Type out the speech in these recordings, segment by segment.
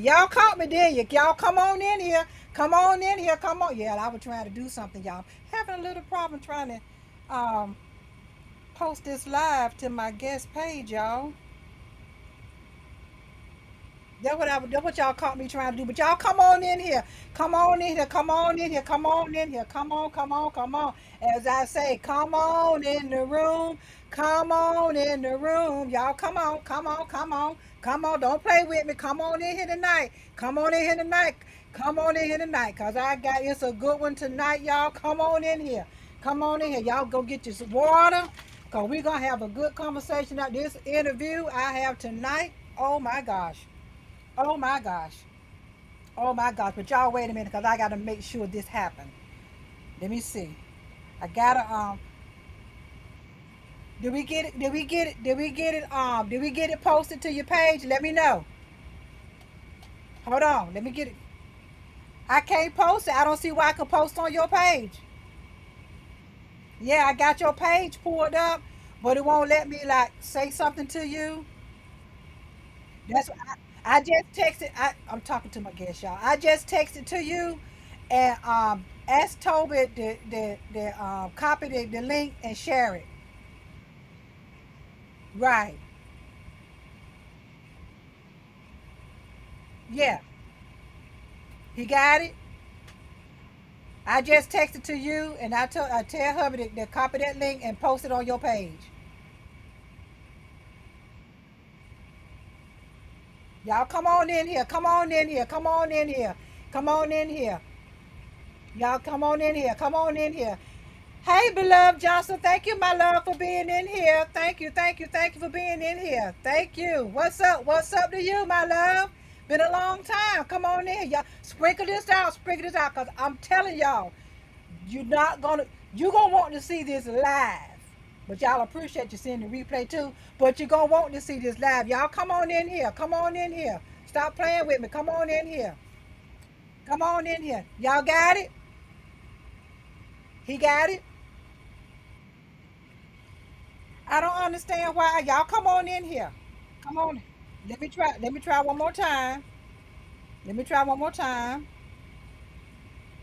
here. Y'all caught me, did you? Y'all come on in here. Come on in here. Come on. Yeah, I was trying to do something, y'all. Having a little problem trying to post this live to my guest page, y'all. That's what y'all caught me trying to do. But y'all come on in here. Come on in here. Come on in here. Come on in here. Come on, come on, come on. As I say, come on in the room. Come on in the room. Y'all come on. Come on. Come on. Come on. Don't play with me. Come on in here tonight. Come on in here tonight. Come on in here tonight. Cause I got it's a good one tonight, y'all. Come on in here. Come on in here. Y'all go get your water. Cause we're gonna have a good conversation about this interview I have tonight. Oh my gosh. Oh my gosh. Oh my gosh. But y'all wait a minute because I gotta make sure this happened. Let me see. I gotta did we get it? Did we get it? Did we get it? Did we get it posted to your page? Let me know. Hold on. Let me get it. I can't post it. I don't see why I could post on your page. Yeah, I got your page pulled up, but it won't let me like say something to you. That's what I just texted. I'm talking to my guest, y'all. I just texted to you, and ask Toby to copy the link and share it. Right. Yeah. He got it. I just texted to you, and I tell her to copy that link and post it on your page. Y'all come on in here. Come on in here. Come on in here. Come on in here. Y'all come on in here. Come on in here. Hey, beloved Johnson, thank you, my love, for being in here. Thank you, thank you, thank you for being in here. Thank you. What's up? What's up to you, my love? Been a long time. Come on in, y'all. Sprinkle this out, cause I'm telling y'all, you're gonna want to see this live. But y'all appreciate you seeing the replay too. But you're gonna want to see this live. Y'all come on in here. Come on in here. Stop playing with me. Come on in here. Come on in here. Y'all got it? He got it? I don't understand why y'all come on in here. Come on. Let me try. Let me try one more time. Let me try one more time.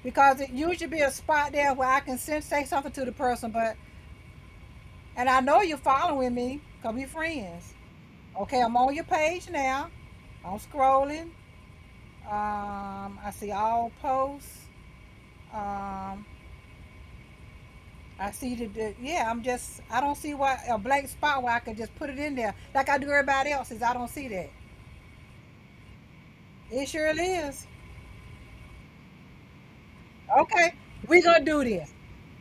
Because it usually be a spot there where I can say something to the person, but and I know you're following me because we friends. Okay, I'm on your page now. I'm scrolling. I see all posts. Um, I see yeah. I don't see why a blank spot where I could just put it in there like I do everybody else's. I don't see that. It sure is. Okay, we gonna do this.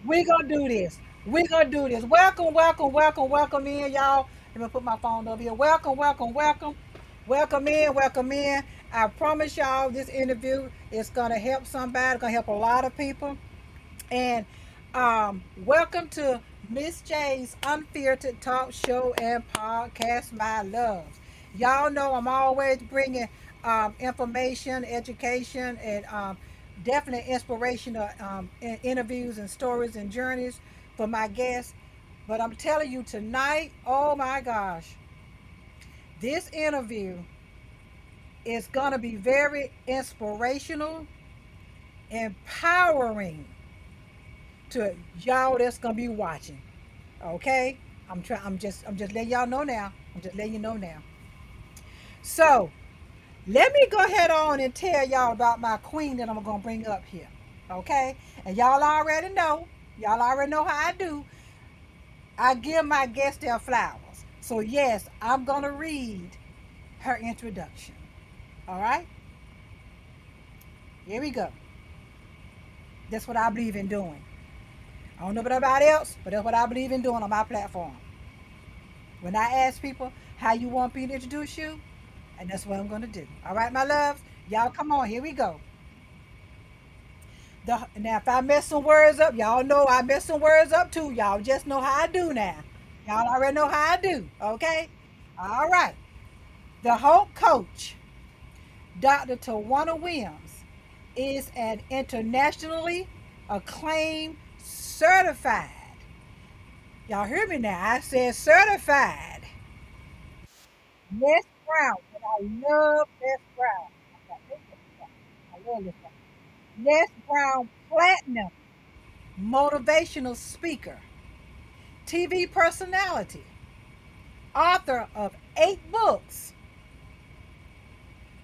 We gonna do this. We gonna do this. Welcome, welcome, welcome, welcome in, y'all. Let me put my phone over here. Welcome, welcome, welcome, welcome in, welcome in. I promise y'all, this interview is gonna help somebody. Gonna help a lot of people. And welcome to Miss J's Unfiltered Talk Show and Podcast, my loves. Y'all know I'm always bringing information, education, and definitely inspirational interviews and stories and journeys for my guests. But I'm telling you tonight, oh my gosh, this interview is going to be very inspirational, empowering to y'all that's gonna be watching. Okay, I'm just letting y'all know now. I'm just letting you know now. So let me go ahead on and tell y'all about my queen that I'm gonna bring up here. Okay, and y'all already know how I do. I give my guests their flowers. So yes, I'm gonna read her introduction. All right, here we go. That's what I believe in doing. I don't know about anybody else, but that's what I believe in doing on my platform. When I ask people how you want me to introduce you, and that's what I'm going to do. All right, my loves? Y'all come on, here we go. Now, if I mess some words up, y'all know I mess some words up too. Y'all just know how I do now. Y'all already know how I do, okay? All right. The Hope Coach, Dr. Tawana Williams, is an internationally acclaimed certified. Y'all hear me now? I said certified. Les Brown. And I love Les Brown. Where is it? Les Brown Platinum, motivational speaker, TV personality, author of 8 books,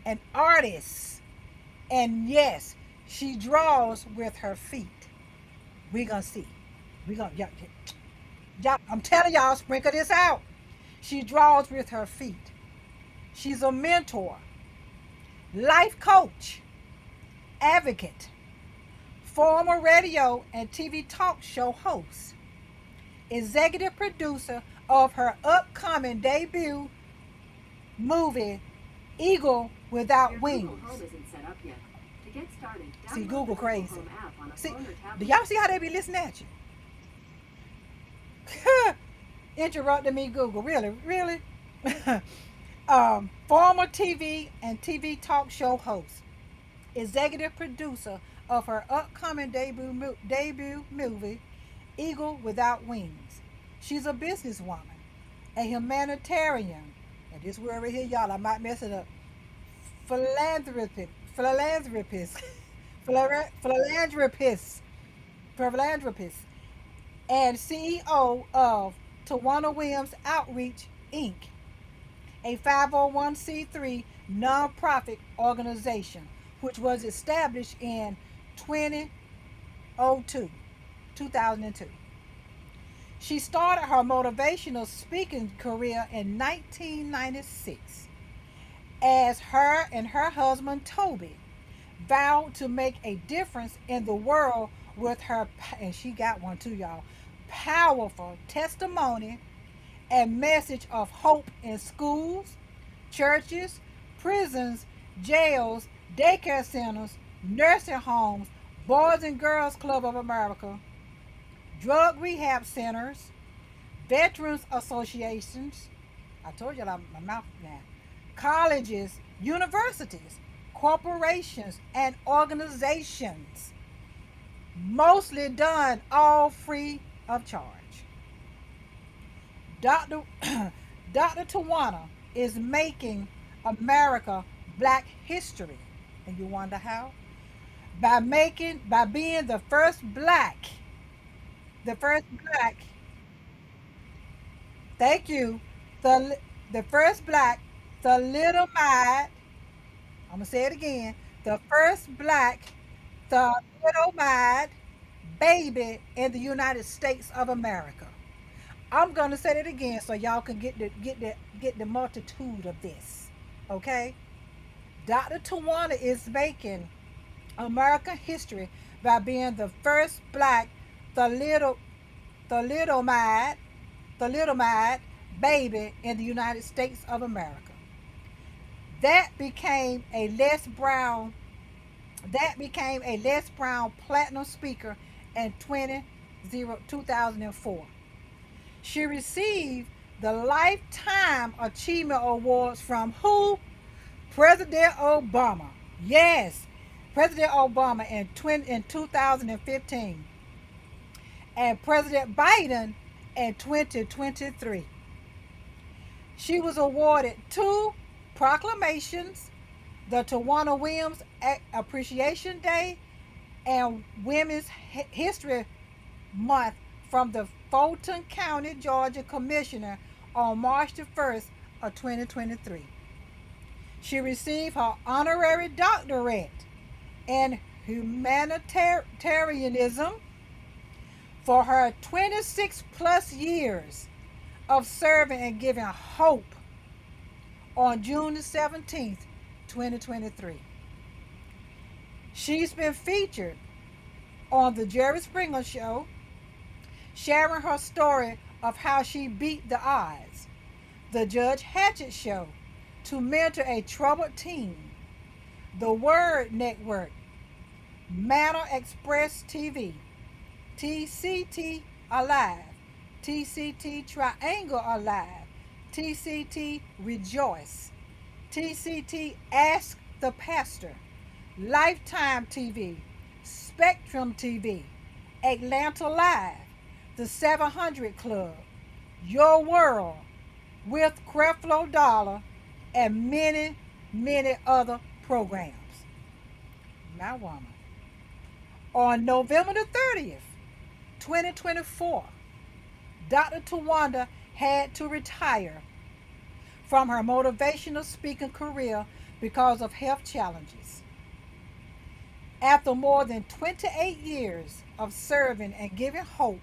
an artist, and yes, she draws with her feet. We gonna see. We gonna y'all, I'm telling y'all, sprinkle this out. She draws with her feet. She's a mentor, life coach, advocate, former radio and TV talk show host, executive producer of her upcoming debut movie, Eagle Without Wings. See, Google crazy. See, do y'all see how they be listening at you? Interrupting me, Google. Really, really? Former TV talk show host, executive producer of her upcoming debut movie, Eagle Without Wings. She's a businesswoman, a humanitarian, and this word right here, y'all, I might mess it up. Philanthropist, philanthropist, philanthropist, philanthropist, and CEO of Tawana Williams Outreach Inc., a 501c3 nonprofit organization, which was established in 2002, 2002. She started her motivational speaking career in 1996 as her and her husband Toby vowed to make a difference in the world with her, and she got one too, y'all, powerful testimony and message of hope in schools, churches, prisons, jails, daycare centers, nursing homes, Boys and Girls Club of America, drug rehab centers, veterans associations. I told you my mouth now. Colleges, universities, corporations, and organizations. Mostly done all free of charge. Dr. Dr. Tawana is making America Black history. And you wonder how? By being the first black, thank you, the the first black, the little mite, I'm gonna say it again, the first black, the little mite baby in the United States of America. I'm gonna say it again so y'all can get the multitude of this. Okay? Dr. Tawana is making American history by being the first black, the little the little mite, the little mite baby in the United States of America. That became a Les Brown that became a Les Brown Platinum speaker in 2004. She received the Lifetime Achievement Awards from who? President Obama. Yes, President Obama in 2015 and President Biden in 2023. She was awarded 2 proclamations, the Tawana Williams Appreciation Day and Women's History Month from the Fulton County, Georgia Commissioner on March the 1st of 2023. She received her honorary doctorate in humanitarianism for her 26 plus years of serving and giving hope on June the 17th, 2023. She's been featured on The Jerry Springer Show, sharing her story of how she beat the odds, The Judge Hatchett Show, to mentor a troubled teen, The Word Network, Manor Express TV, TCT Alive, TCT Triangle Alive, TCT Rejoice, TCT Ask the Pastor, Lifetime TV, Spectrum TV, Atlanta Live, The 700 Club, Your World, with Creflo Dollar, and many, many other programs. My woman. On November the 30th, 2024, Dr. Tawanda had to retire from her motivational speaking career because of health challenges. After more than 28 years of serving and giving hope,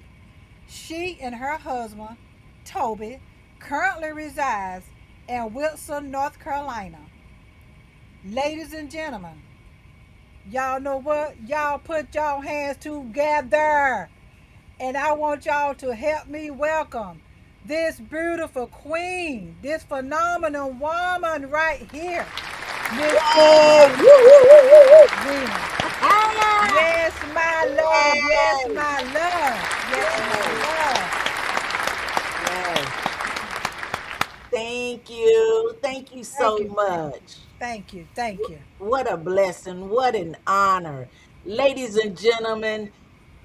she and her husband, Toby, currently resides in Wilson, North Carolina. Ladies and gentlemen, y'all know what? Y'all put y'all hands together. And I want y'all to help me welcome this beautiful queen, this phenomenal woman right here, Miss Yay! Tawana Woo, woo, woo, woo, woo. Williams. Ah, Yes, my love. Yes, yes, my love. Yes, yes, my love. yes. Thank you. Thank you Thank so you. much. Thank you. Thank you. What a blessing. What an honor. Ladies and gentlemen,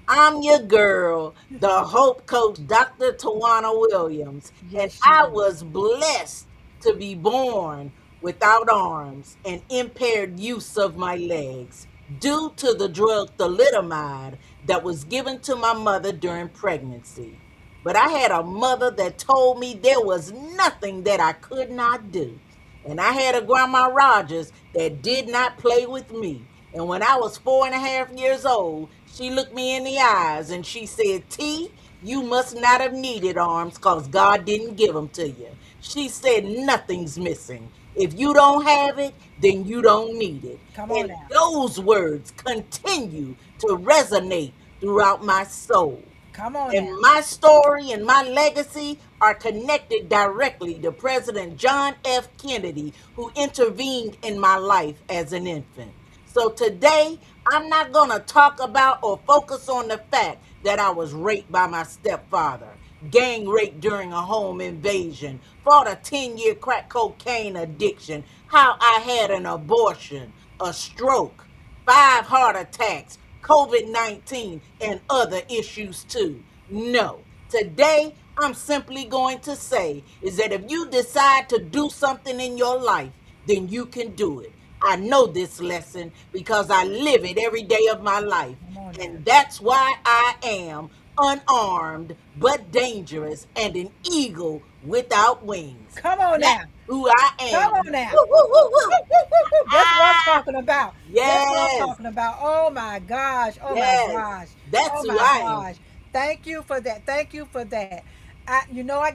I'm your girl, the Hope Coach, Dr. Tawana Williams, and Yes, she I is. was blessed to be born without arms and impaired use of my legs due to the drug thalidomide that was given to my mother during pregnancy. But I had a mother that told me there was nothing that I could not do. And I had a grandma Rogers that did not play with me. And when I was 4.5 years old, she looked me in the eyes and she said, T, you must not have needed arms because God didn't give them to you. She said, nothing's missing. If you don't have it, then you don't need it. Come on And now. those words continue to resonate throughout my soul. Come on And now. my story and my legacy are connected directly to President John F. Kennedy, who intervened in my life as an infant. So today, I'm not going to talk about or focus on the fact that I was raped by my stepfather, gang raped during a home invasion, fought a 10-year crack cocaine addiction, how I had an abortion, a stroke, 5 heart attacks, COVID 19, and other issues too. No. Today, I'm simply going to say is that if you decide to do something in your life, then you can do it. I know this lesson because I live it every day of my life. Come on now. And that's why I am unarmed but dangerous and an eagle without wings. Come on That's now. who I Come am. on now. Woo, woo, woo, Woo, woo. woo, woo, woo. That's what I'm Ah, talking about. That's what I'm yes, talking about. Oh my gosh. Oh my yes. gosh. That's Oh who my I gosh. am. Thank you for that. Thank you for that. I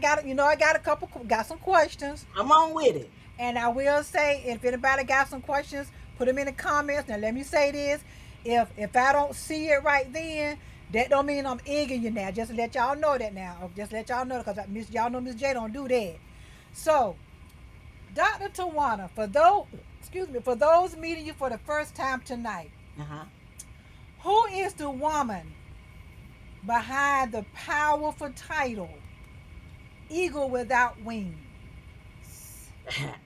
got a couple, got some questions, Come on with it. and I will say, if anybody got some questions, put them in the comments. Now, let me say this: if I don't see it right then, that don't mean I'm egging you now. Just to let y'all know that now. Just let y'all know because Miss y'all know Miss J don't do that. So, Dr. Tawana, for those meeting you for the first time tonight, Uh-huh. who is the woman behind the powerful title Eagle Without Wings?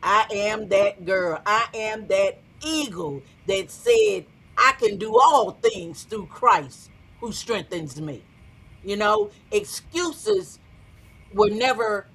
I am that girl. I am that eagle that said, I can do all things through Christ who strengthens me. Excuses were never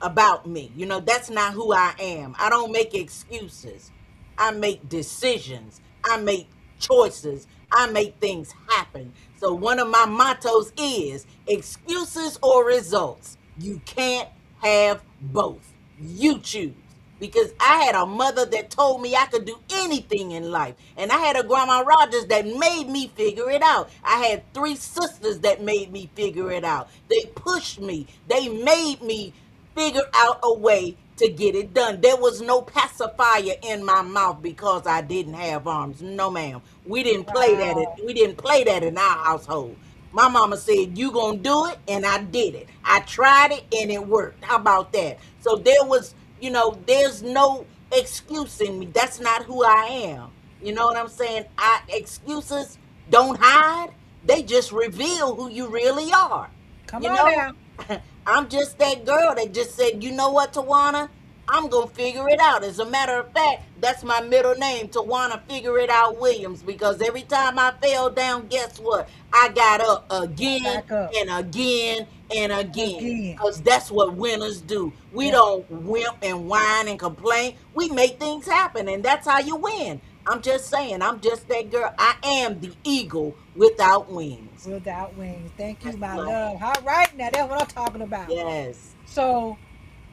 about me. That's not who I am. I don't make excuses. I make decisions. I make choices. I make things happen. So one of my mottos is excuses or results. You can't have both. You choose. Because I had a mother that told me I could do anything in life. And I had a grandma Rogers that made me figure it out. I had 3 sisters that made me figure it out. They pushed me. They made me figure out a way to get it done. There was no pacifier in my mouth because I didn't have arms. No, ma'am. We didn't play that. Wow. We didn't play that in our household. My mama said, you gonna do it, and I did it. I tried it and it worked. How about that? So there's no excuse in me. That's not who I am. You know what I'm saying? Excuses don't hide. They just reveal who you really are. Come You on know, now. I'm just that girl that just said, you know what, Tawana? I'm going to figure it out. As a matter of fact, that's my middle name, Tawana Figure It Out Williams, because every time I fell down, guess what? I got up again Back up. and again and again, Again. because that's what winners do. We Yeah. don't wimp and whine and complain. We make things happen, and that's how you win. I'm just saying, I'm just that girl. I am the eagle without wings. Without wings. Thank you, That's my who I am. love. All right, now that's what I'm talking about. Yes, So,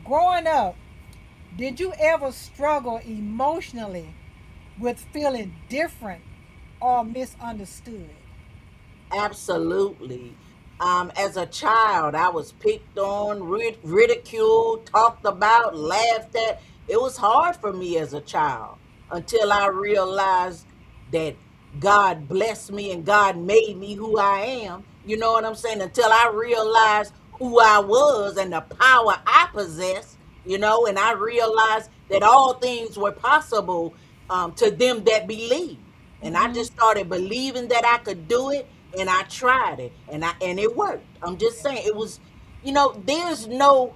growing up, did you ever struggle emotionally with feeling different or misunderstood? absolutely. As a child, I was picked on, ridiculed, talked about, laughed at. It was hard for me as a child until I realized that God blessed me and God made me who I am. You know what I'm saying? Until I realized who I was and the power I possess, and I realized that all things were possible to them that believe. And I Mm-hmm. just started believing that I could do it, and I tried it, and it worked. I'm just saying it was, there's no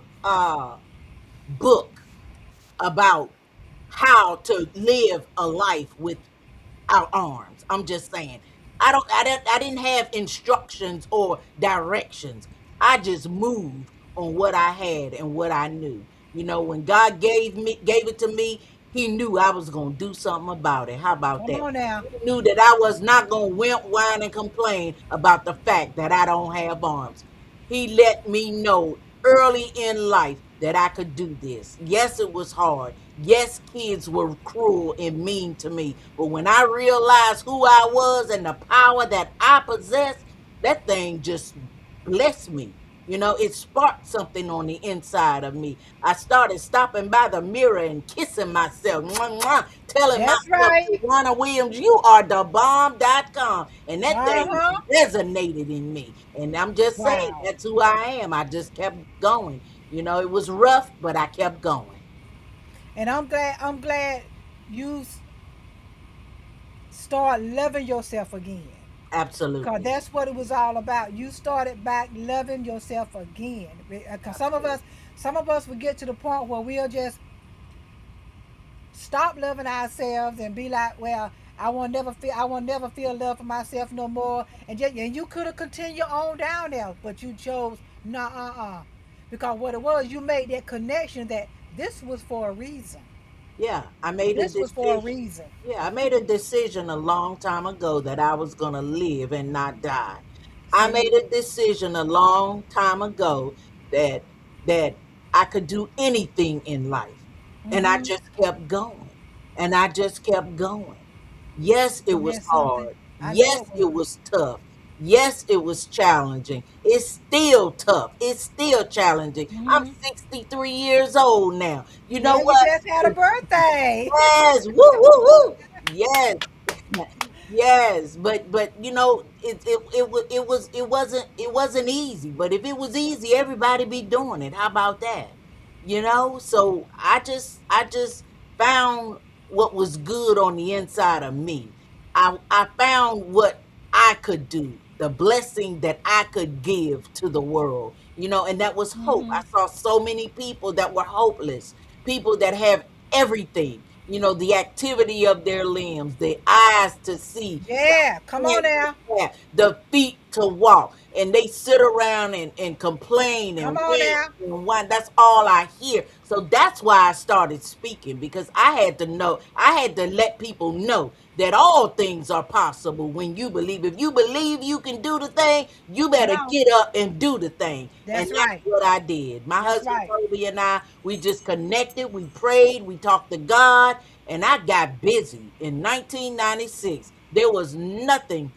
book about how to live a life with our arms. I'm just saying. I didn't have instructions or directions. I just moved on what I had and what I knew. When God gave it to me, he knew I was gonna do something about it. How about Come that? on now. He knew that I was not gonna wimp, whine, and complain about the fact that I don't have arms. He let me know early in life that I could do this. Yes, it was hard. Yes, kids were cruel and mean to me. But when I realized who I was and the power that I possessed, that thing just blessed me. It sparked something on the inside of me. I started stopping by the mirror and kissing myself, mwah, mwah, telling That's myself, right. Tawana Williams, you are the bomb.com. And that thing Uh-huh. resonated in me. And I'm just saying, Wow. that's who I am. I just kept going. It was rough, but I kept going. And I'm glad you start loving yourself again. Because Absolutely. that's what it was all about. You started back loving yourself again. Because Absolutely. some of us will get to the point where we'll just stop loving ourselves and be like, well, I will never feel love for myself no more. And you could have continued on down there, but you chose nah, because what it was, you made that connection that this was for a reason. Yeah, I made a This was for a decision. reason. Yeah, I made a decision a long time ago that I was going to live and not die. I made See. a decision a long time ago that that I could do anything in life. And I Mm-hmm. just kept going. And I just kept going. Yes, it And was that's something. hard. I know Yes, it it was. was tough. Yes, it was challenging. It's still tough. It's still challenging. I'm Mm-hmm. 63 years old now. You know Yeah, you just had a what? birthday. Yes, woo, woo, woo. Yes, yes, but it wasn't easy. But if it was easy, everybody be doing it. How about that? So I just found what was good on the inside of me. I found what I could do, the blessing that I could give to the world. And that was hope. Mm-hmm. I saw so many people that were hopeless, people that have everything, the activity of their limbs, the eyes to see, Yeah, come the on hands to now. clap, the feet to walk, and they sit around and complain Come and on whine now. and whine. That's all I hear. So that's why I started speaking, because I had to let people know that all things are possible when you believe. If you believe you can do the thing, you Come better on. get up and do the thing. And That's that's right. what I did. My That's husband right. Toby and I, we just connected, we prayed, we talked to God, and I got busy. In 1996, there was nothing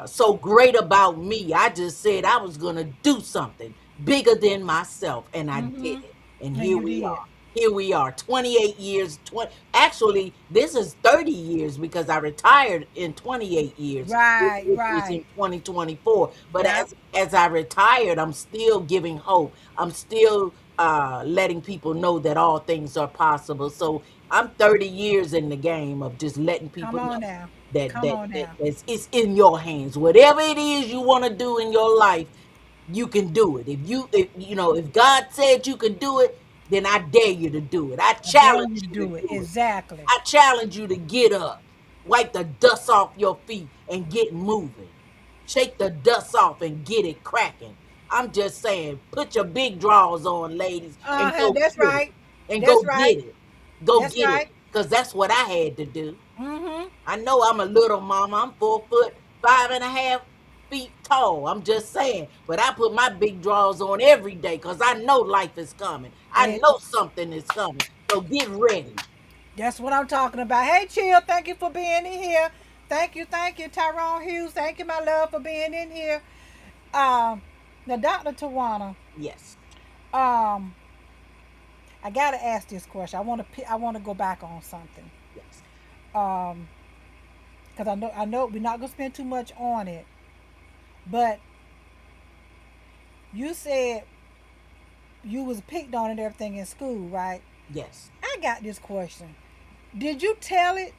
so great about me. I just said I was going to do something bigger than myself, and I did Mm-hmm. it. And And here you we did. are. Here we are, 28 years. Actually, this is 30 years because I retired in 28 years, Right, which was right. in 2024. But Yep. as I retired, I'm still giving hope. I'm still letting people know that all things are possible. So I'm 30 years in the game of just letting Come people know on now. that Come that, on that now. it's in your hands. Whatever it is you want to do in your life, you can do it. If God said you could do it, then I dare you to do it. I I dare challenge you to you to do it. do it. Exactly. I challenge you to get up, wipe the dust off your feet, and get moving. Shake the dust off and get it cracking. I'm just saying, put your big drawers on, ladies, and go That's get it. right. And That's go right. get it. Go That's get it. right. because that's what I had to do. Mm-hmm. I know I'm a little mama. I'm 4 foot 5.5 feet tall. I'm just saying. But I put my big drawers on every day because I know life is coming. I And know something is coming. So get ready. that's what I'm talking about. Hey, Chill, thank you for being in here. Thank you, Tyrone Hughes. Thank you, my love, for being in here. Um, now, Dr. Tawana, Yes. um, I gotta ask this question. I want to go back on something. Yes. Um, because I know we're not gonna spend too much on it, but you said you was picked on and everything in school, right? Yes. I got this question. Did you tell it,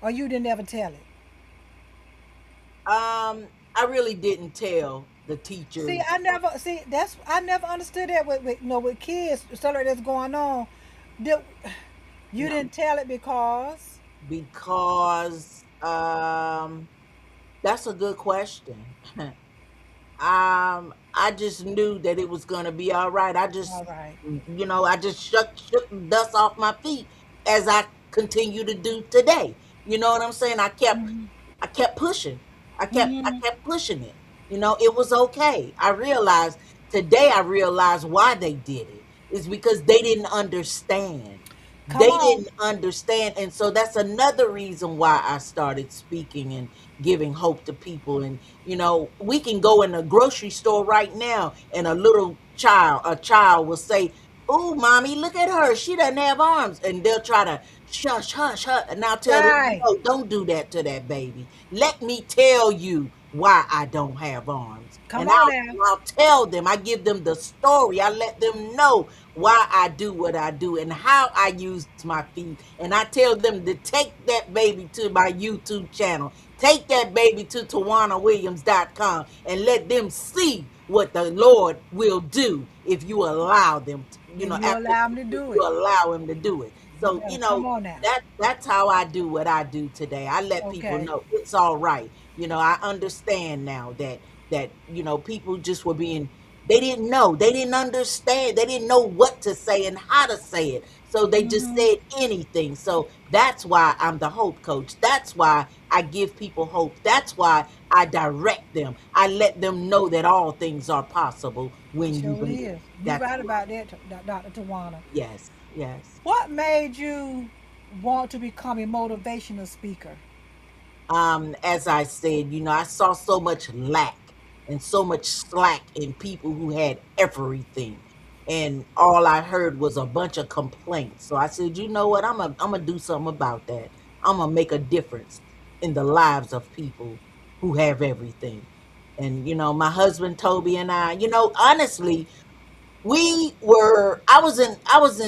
or you didn't ever tell it? I really didn't tell the See, teachers I never understood that with with kids stuff like that's going on. Did, you no, didn't tell it because because that's a good question. I just knew that it was gonna be all right. I all just, right. I just shook the dust off my feet as I continue to do today. You know what I'm saying? Mm-hmm. I kept pushing. I Mm-hmm. kept pushing it. It was okay. I realized why they did it. It's because they didn't understand. Come They on, didn't understand. And so that's another reason why I started speaking and giving hope to people. And, we can go in a grocery store right now and a child will say, "Oh, mommy, look at her. She doesn't have arms." And they'll try to shush, hush, hush. And I'll tell them, right. no, don't do that to that baby. Let me tell you why I don't have arms. Come And on now. I'll tell them, I give them the story. I let them know why I do what I do and how I use my feet. And I tell them to take that baby to my YouTube channel. Take that baby to TawanaWilliams.com and let them see what the Lord will do if you allow them to, If you allow them to if do you it, allow him to do it. you So, better come on now. that's how I do what I do today. I let people Okay. know it's all right. I understand now that people just were being, they didn't know, they didn't understand, they didn't know what to say and how to say it. So they just Mm-hmm. said anything. So that's why I'm the hope coach. That's why I give people hope. That's why I direct them. I let them know that all things are possible It when you sure believe. is. You That's right right. about that, Dr. Tawana. Yes, yes. What made you want to become a motivational speaker? As I said, I saw so much lack and so much slack in people who had everything. And all I heard was a bunch of complaints. So I said, you know what? I'm gonna do something about that. I'm gonna make a difference in the lives of people who have everything. And my husband Toby and I, honestly, I was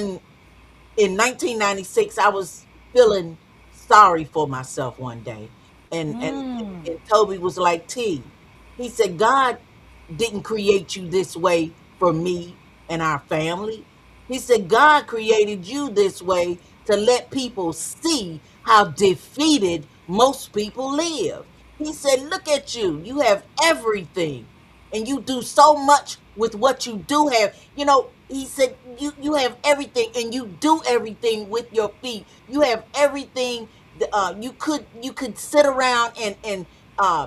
in 1996, I was feeling sorry for myself one day, Mm. and Toby was like, "T," he said, "God didn't create you this way for me and our family. He said God created you this way to let people see how defeated most people live." He said, "Look at you. You have everything and you do so much with what you do have." He said, you have everything and you do everything with your feet. You have everything. You could sit around and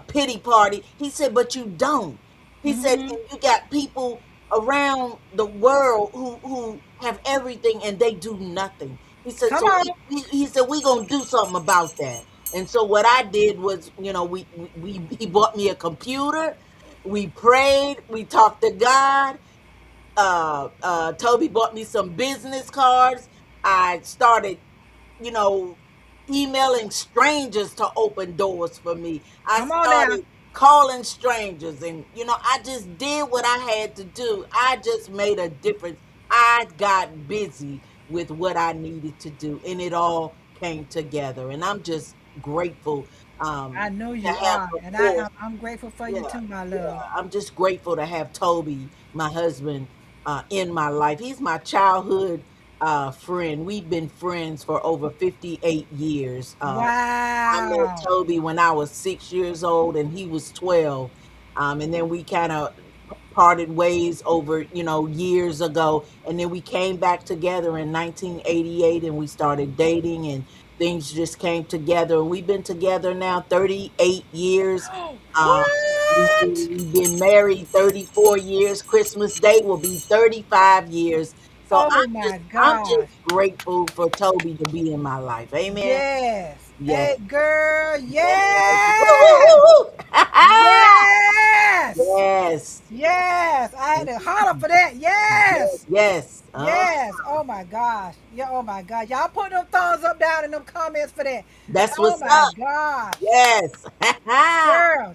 pity party. He said, but you don't. He said, Mm-hmm. and you got people around the world who have everything and they do nothing. He said, Come so on. he said, we gonna do something about that. And so what I did was, he bought me a computer. We prayed, we talked to God. Toby bought me some business cards. I started, you know, emailing strangers to open doors for me. I Come on now. started calling strangers, and I just did what I had to do. I just made a difference. I got busy with what I needed to do, and it all came together. And I'm just grateful I know to you have, are, of and course, I'm grateful for yeah, you too, my yeah. love. I'm just grateful to have Toby, my husband, in my life. He's my childhood friend. We've been friends for over 58 years. I met Wow. Toby when I was 6 years old and he was 12. And then we kind of parted ways over, years ago, and then we came back together in 1988, and we started dating, and things just came together, and we've been together now 38 years. um, What? we've been married 34 years. Christmas day will be 35 years. So Oh my I'm just gosh. grateful for Toby to be in my life. Amen. Yes. Yes. Hey, girl. Yes. Woo, Yes. woo, woo, woo. Yes. Yes. Yes. I had to holler for that. Yes. Yes. Yes. Yes. Oh my gosh. Yeah. Oh my God. Y'all put them thumbs up down in them comments for that. That's Oh what's my up. gosh. Yes. Girl,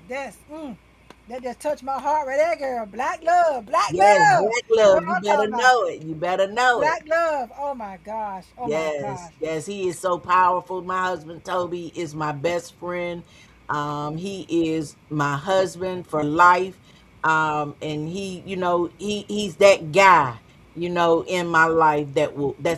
that just touched my heart right there, girl. Black love. Black Yes, love. black What love. You I'm better talking about. know it. You better know it. Black love. Oh my gosh. Oh my Yes, gosh. yes, he is so powerful. My husband Toby is my best friend. He is my husband for life. And he's that guy, in my life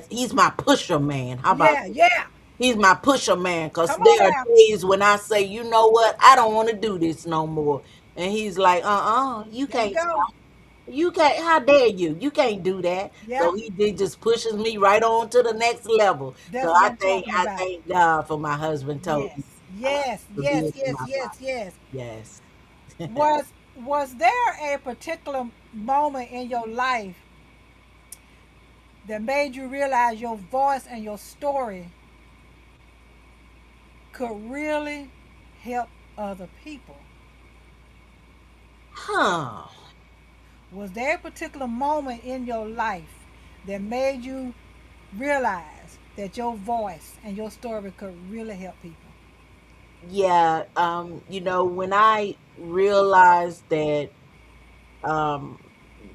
he's my pusher man. How about Yeah. Yeah. he's my pusher man? Because Come on there are now. days when I say, you know what, I don't want to do this no more. And he's like, you There you can't go. you can't. How dare you? You can't do that. So Yeah. he just pushes me right on to the next level. So That's what I'm talking I about. thank God for my husband Toby, Yes. Yes. for Yes. being in Yes. my Yes. life. Yes. Yes. Was there a particular moment in your life that made you realize your voice and your story could really help other people? Huh. Was there a particular moment in your life that made you realize that your voice and your story could really help people? Yeah. When I realized that um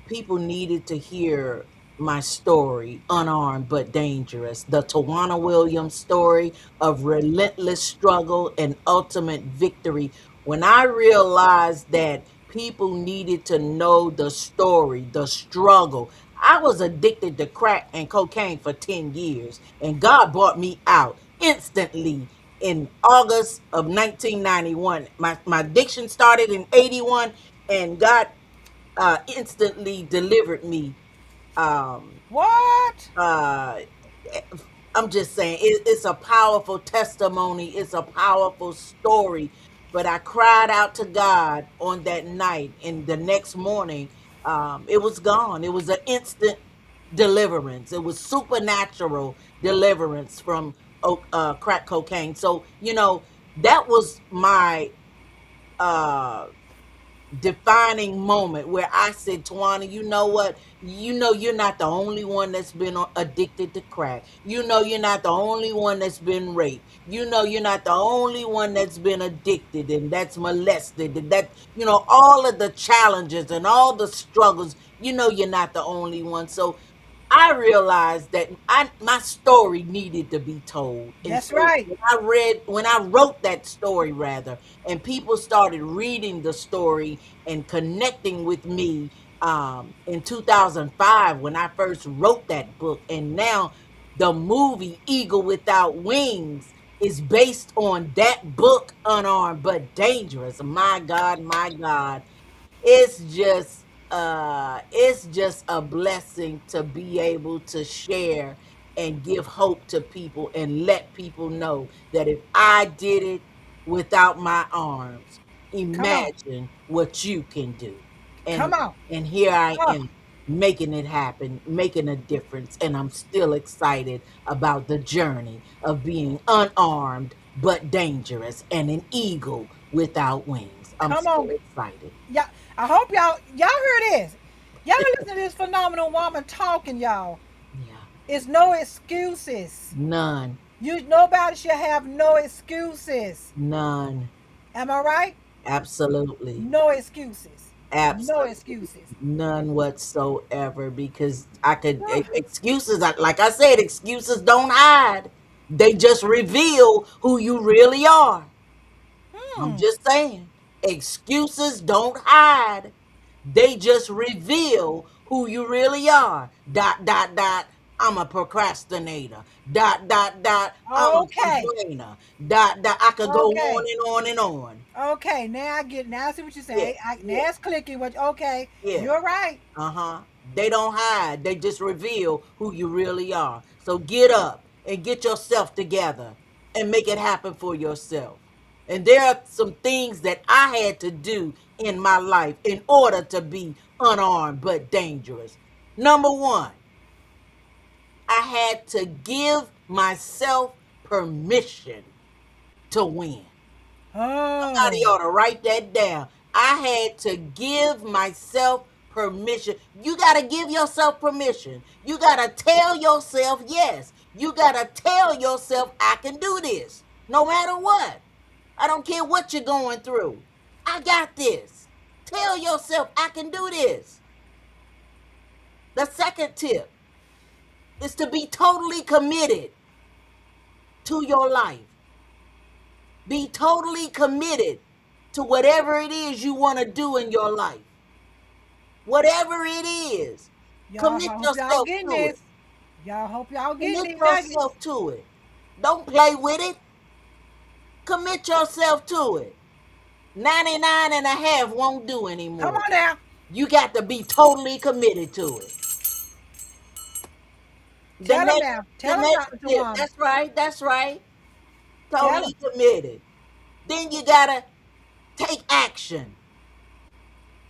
people needed to hear my story, unarmed but dangerous. The Tawana Williams story of relentless struggle and ultimate victory. When I realized that people needed to know the story, the struggle. I was addicted to crack and cocaine for 10 years, and God brought me out instantly in August of 1991. My addiction started in 81, and God instantly delivered me. Um, What? uh, I'm just saying, it's a powerful testimony. It's a powerful story. But I cried out to God on that night, and the next morning, it was gone. It was an instant deliverance. It was supernatural deliverance from crack cocaine. So, that was my uh defining moment where I said, Tawana, you know what? You know you're not the only one that's been addicted to crack. You know you're not the only one that's been raped. You know you're not the only one that's been addicted and that's molested and that, all of the challenges and all the struggles. You know you're not the only one. So I realized that my story needed to be told. And That's so right. when I wrote that story rather, and people started reading the story and connecting with me in 2005 when I first wrote that book, and now the movie Eagle Without Wings is based on that book, Unarmed but Dangerous. My God, my God, it's just a blessing to be able to share and give hope to people and let people know that if I did it without my arms, Come on. imagine what you can do. and Come on. and here I Oh, am, making it happen, making a difference, and I'm still excited about the journey of being unarmed but dangerous and an eagle without wings. I'm come so on. excited. Yeah. I hope y'all hear this. Y'all listen to this phenomenal woman talking, y'all. Yeah. It's no excuses. None. Nobody should have no excuses. None. Am I right? Absolutely. No excuses. No Absolutely. excuses. None whatsoever, because excuses, like I said, excuses don't hide. They just reveal who you really are. I'm Hmm. just saying. Excuses don't hide. They just reveal who you really are. Dot, dot, dot. I'm a procrastinator. Dot, dot, dot. I'm a Okay. complainer. Dot, dot. I could go on Okay. and on and on. Okay. Now I get. Now I see what you're Yeah, saying. Now yeah, it's clicking. What? Okay. yeah. You're right. Uh-huh. They don't hide. They just reveal who you really are. So get up and get yourself together and make it happen for yourself. And there are some things that I had to do in my life in order to be unarmed but dangerous. Number one, I had to give myself permission to win. Somebody Oh. ought to write that down. I had to give myself permission. You got to give yourself permission. You got to tell yourself yes. You got to tell yourself, I can do this no matter what. I don't care what you're going through. I got this. Tell yourself, I can do this. The second tip is to be totally committed to your life. Be totally committed to whatever it is you want to do in your life. Whatever it is, Y'all, commit I hope y'all yourself getting to it. this. Y'all hope y'all getting Commit these nuggets. yourself to it. Don't play with it. Commit yourself to it. 99 and a half won't do Come anymore. on now. You got to be totally committed to it. The Tell them next, now. the Tell them, next Dr. tip. Tawana. That's right. That's right. Tell them. Totally committed. Then you gotta take action.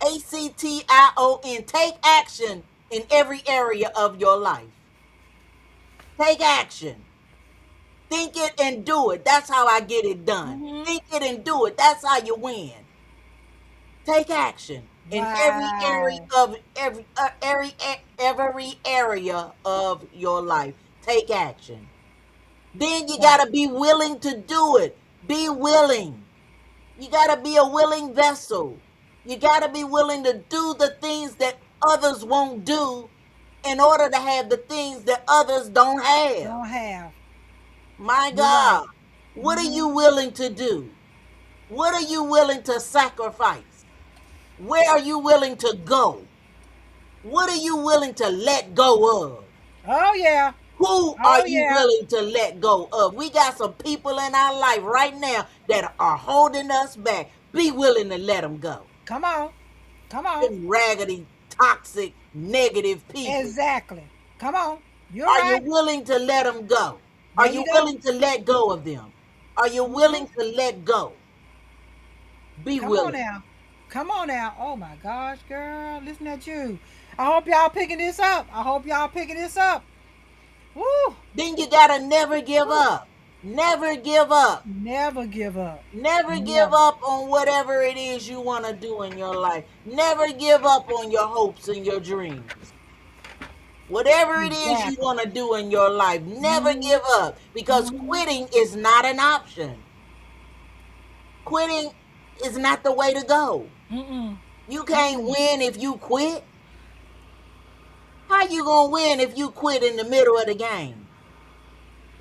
ACTION. Take action in every area of your life. Take action. Think it and do it. That's how I get it done. Mm-hmm. Think it and do it. That's how you win. Take action in every area Wow. of every area of your life. Take action. Then you Wow. got to be willing to do it. Be willing. You got to be a willing vessel. You got to be willing to do the things that others won't do in order to have the things that others don't have. Don't have. My You're right. God, what are Mm-hmm. you willing to do? What are you willing to sacrifice? Where are you willing to go? What are you willing to let go of? Oh yeah. Who are Oh you yeah. willing to let go of? We got some people in our life right now that are holding us back. Be willing to let them go. Come on. Come on. Them raggedy, toxic, negative people. Exactly. Come on. You're Are you right. willing to let them go? Are There you you go. willing to let go of them? Are you Mm-hmm. willing to let go? Be Come on willing. now. Come on now. Oh my gosh, girl. Listen at you. I hope y'all picking this up. I hope y'all picking this up. Woo. Then you gotta never give Woo. up. Never give up. Never give up. Never give Never. up on whatever it is you want to do in your life. Never give up on your hopes and your dreams. Whatever it is you Exactly. want to do in your life, never Mm-hmm. give up because Mm-hmm. quitting is not an option. Quitting is not the way to go. Mm-mm. You can't Mm-mm. win if you quit. How you going to win if you quit in the middle of the game?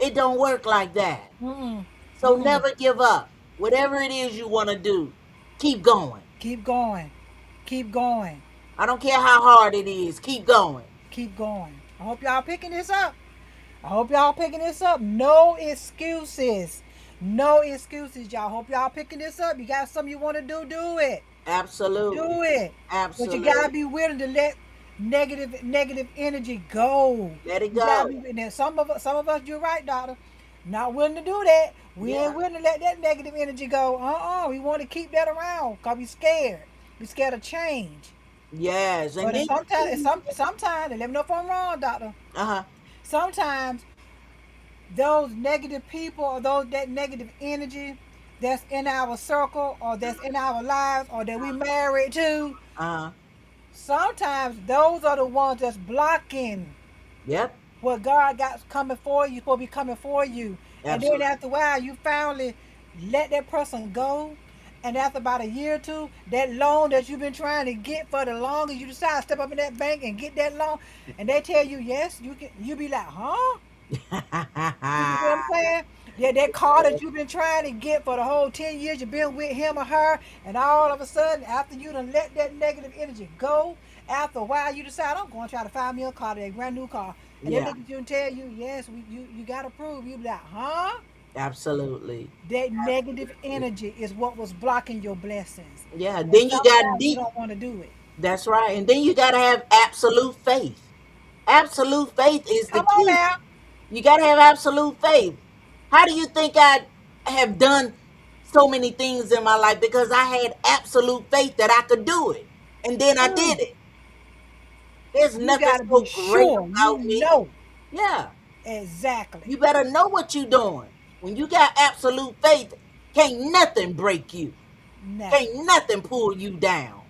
It don't work like that. Mm-mm. So Mm-mm. never give up. Whatever it is you want to do, keep going. Keep going. Keep going. I don't care how hard it is. Keep going. Keep going. I hope y'all picking this up. I hope y'all picking this up. No excuses. No excuses, y'all. Hope y'all picking this up. You got something you want to do it. Absolutely. Do it. But you gotta Absolutely. be willing to let negative energy go. Let it You gotta go. be and then some of us, you're right, doctor. Not willing to do that. We ain't Yeah. willing to let that negative energy go. We want to keep that around because we scared. We scared of change. Yes. And But then, sometimes, and let me know if I'm wrong, doctor. uh-huh. Sometimes those negative people or those that negative energy that's in our circle or that's in our lives or that we married to, Uh-huh. sometimes those are the ones that's blocking Yep. what God got coming for you, supposed to be coming for you. And then Absolutely. after a while, you finally let that person go. And after about a year or two, that loan that you've been trying to get for the longest, you decide to step up in that bank and get that loan. And they tell you yes, you can. You be like, huh? You see what I'm saying? Yeah, that car that you've been trying to get for the whole 10 years you've been with him or her, and all of a sudden, after you done let that negative energy go, after a while you decide, I'm going to try to find me a car, a brand new car. And they Yeah, look at you and tell you, yes, you got to prove. You be like, huh? absolutely. That negative energy is what was blocking your blessings. Yeah, And then you got sometimes you deep. don't want to do it. That's right. And then you got to have absolute faith. Absolute faith is the Come on key. now. You got to have absolute faith. How do you think I have done so many things in my life? Because I had absolute faith that I could do it. And then I did Mm, it. There's you nothing got to be so great sure. You about me. know Yeah. exactly. You better know what you're doing. When you got absolute faith, can't nothing break you. Nothing. Can't nothing pull you down.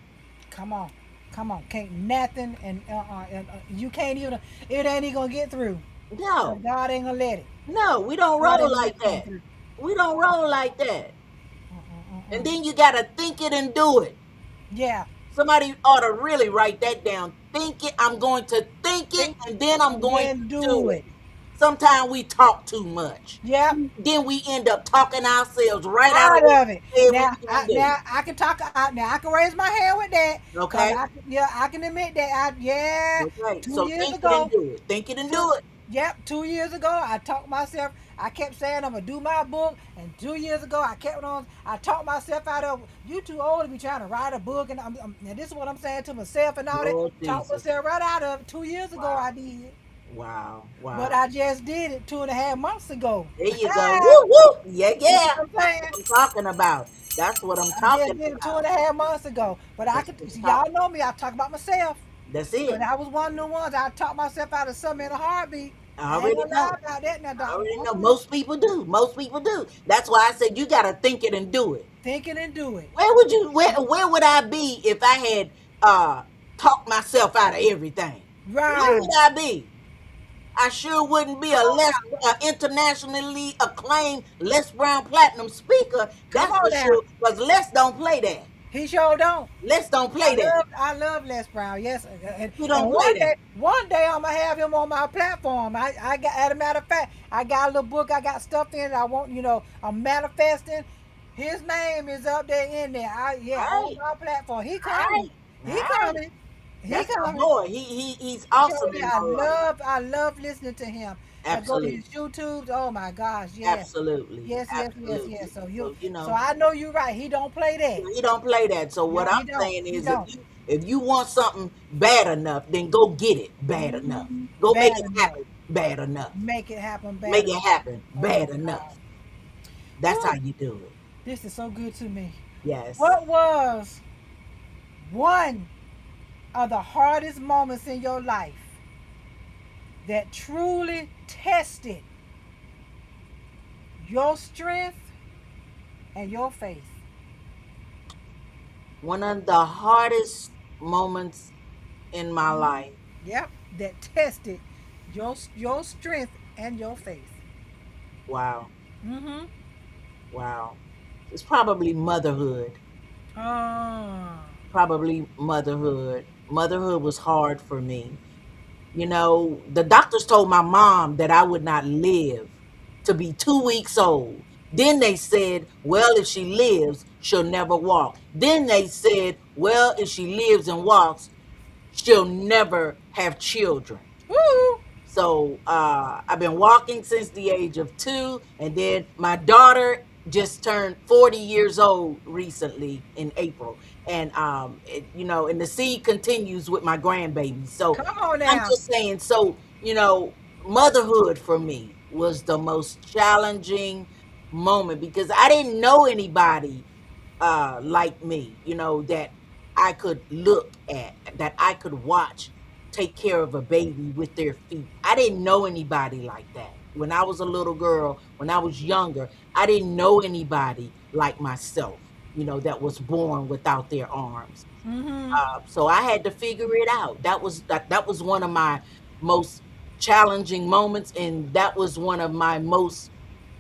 Come on. Come on. Can't nothing. And you can't even, it ain't even going to get through. Because No. God ain't going to let it. No, we don't God roll ain't going to let like it come that. through. We don't roll like that. And Mm-mm-mm-mm. then you got to think it and do it. Yeah. Somebody ought to really write that down. Think it. I'm going to think it Think and then I'm and going then to do do it. it. Sometimes we talk too much. Yep. Then we end up talking ourselves right out of Out what of it. we said we Now, was going to do. now I can talk out. Now I can raise my hand with that, cause Okay? yeah, I can admit that. Yeah, Okay. two So years think it and ago, do it. Think it and two, do it. yep, 2 years ago I talked myself. I kept saying I'm gonna do my book, and 2 years ago I kept on. I talked myself out of. You too old to be trying to write a book, and and this is what I'm saying to myself and all that. Lord Talk Jesus. myself right out of it. 2 years ago Wow. I did, Wow. but Wow. I just did it 2.5 months ago. There you go. Woo woo. Yeah, You see yeah. what I'm That's saying? what I'm talking about. That's what I'm I just talking did it two about. and a half months ago. But I That's could what I'm see y'all talking know about. me. I talk about myself. That's Cause it. I was one of the ones I talked myself out of something in a heartbeat. I I ain't already gonna lie know. about that now, I Doc. already know. Most people do. Most people do. That's why I said you got to think it and do it. Think it and do it. Where would I be if I had uh talked myself out of everything? Where Right. would I be? I sure wouldn't be Come a on less now. internationally acclaimed Les Brown Platinum speaker. Come That's on for now. sure. Because Les don't play that. He sure don't. Les don't play that. I love Les Brown. Yes, He and don't play that. one day I'm gonna have him on my platform. I got, as a matter of fact, I got a little book. I got stuff in it. I want, I'm manifesting. His name is up there in there. Yeah, All on right, my platform. He all right, coming. all He right. coming. He That's my coming. boy. He's awesome Jody, in my life. I love listening to him. I go to his Absolutely, YouTubes. Oh my gosh, yes, absolutely, yes, yes, yes, yes. absolutely. So So so I know you're right. He don't play that. he don't play that. So what No, he I'm don't. saying He is, don't. if you want something bad enough, then go get it bad enough. Go make Bad it enough. happen bad enough. Make it happen. Bad Make it enough. happen Oh bad God. enough. That's how Whew, you do it. this is so good to me. Yes. What was one of the hardest moments in your life that truly tested your strength and your faith? One of the hardest moments in my life. Yep, that tested your strength and your faith. Wow. Mm-hmm. Wow. It's probably motherhood. Ah. Probably motherhood. Motherhood was hard for me. The doctors told my mom that I would not live to be 2 weeks old. Then they said, well, if she lives, she'll never walk. Then they said, well, if she lives and walks, she'll never have children. Woo! So I've been walking since the age of 2, and then my daughter just turned 40 years old recently in April, and and the seed continues with my grandbaby. So Come on I'm now. just saying, so motherhood for me was the most challenging moment because I didn't know anybody like me, that I could look at, that I could watch take care of a baby with their feet. I didn't know anybody like that. When I was a little girl, when I was younger, I didn't know anybody like myself, that was born without their arms. Mm-hmm. So I had to figure it out. That was one of my most challenging moments, and that was one of my most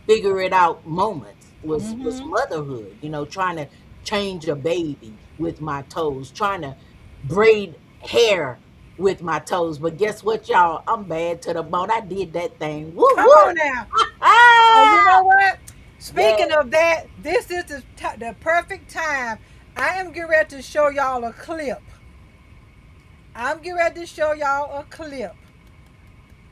figure it out moments was Mm-hmm. motherhood, trying to change a baby with my toes, trying to braid hair with my toes. But guess what, y'all? I'm bad to the bone. I did that thing. Woo Come woo. on now. So you know what? Yeah. Speaking of that, this is the perfect time. I am getting ready to show y'all a clip. I'm getting ready to show y'all a clip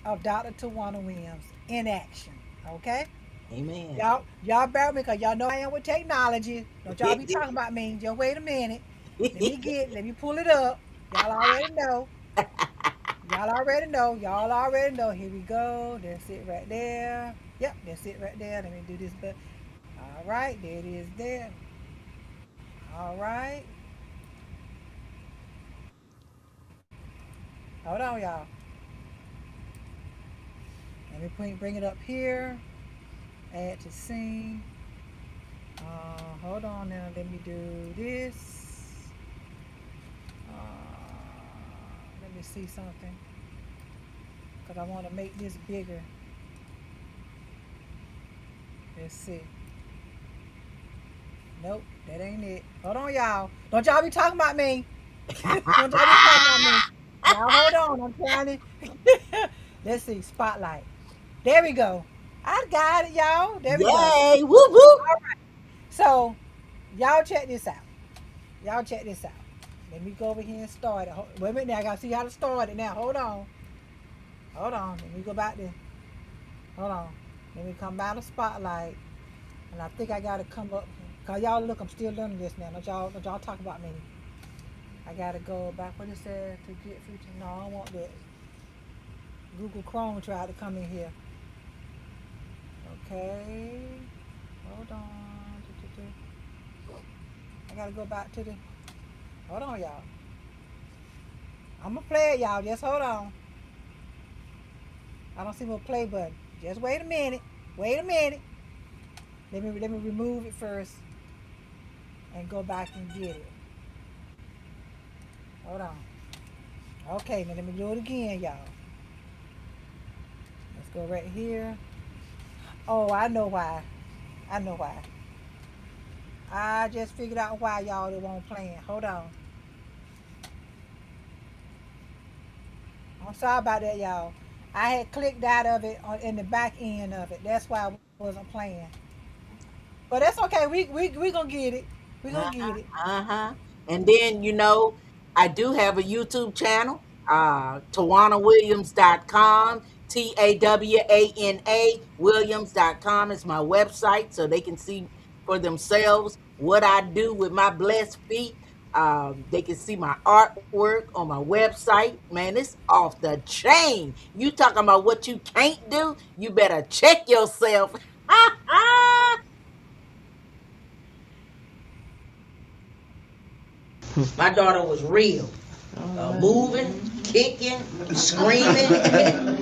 of Dr. Tawana Williams in action. Okay? Amen. Y'all bear with me because y'all know I am with technology. Don't y'all be talking about me. Just wait a minute. Let me pull it up. Y'all already know. Y'all already know. Here we go. That's it right there. Yep, that's it right there. Let me do this. But all right, there it is there. All right. Hold on, y'all. Let me bring it up here. Add to scene. Hold on now. Let me do this. Let me see something. Because I want to make this bigger. Let's see. Nope, that ain't it. Hold on, y'all. Don't y'all be talking about me. Don't y'all be talking about me. Y'all hold on. I'm trying to. Let's see. Spotlight. There we go. I got it, y'all. There we go. Yay! Whoop whoop! All right. So, y'all check this out. Y'all check this out. Let me go over here and start it. Wait a minute now. I got to see how to start it now. Hold on. Hold on. Let me go back there. Hold on. Let me come by the spotlight. And I think I got to come up. Because y'all look, I'm still learning this now. Don't y'all talk about me. I got to go back. What it said to get feature. No, I don't want that. Google Chrome tried to come in here. Okay. Hold on. I got to go back to the. Hold on, y'all. I'm going to play it, y'all. Just hold on. I don't see no play button. Just wait a minute. Wait a minute. Let me remove it first and go back and get it. Hold on. Okay, now let me do it again, y'all. Let's go right here. Oh, I know why. I know why. I just figured out why y'all it won't playing. Hold on. I'm sorry about that, y'all. I had clicked out of it in the back end of it. That's why I wasn't playing. But that's okay. We gonna get it. We gonna get Uh-huh. it. Uh-huh. And then, I do have a YouTube channel, TawanaWilliams.com, TAWANA Williams.com is my website, so they can see for themselves what I do with my blessed feet. They can see my artwork on my website. Man, it's off the chain. You talking about what you can't do? You better check yourself. My daughter was real. Moving, kicking, screaming,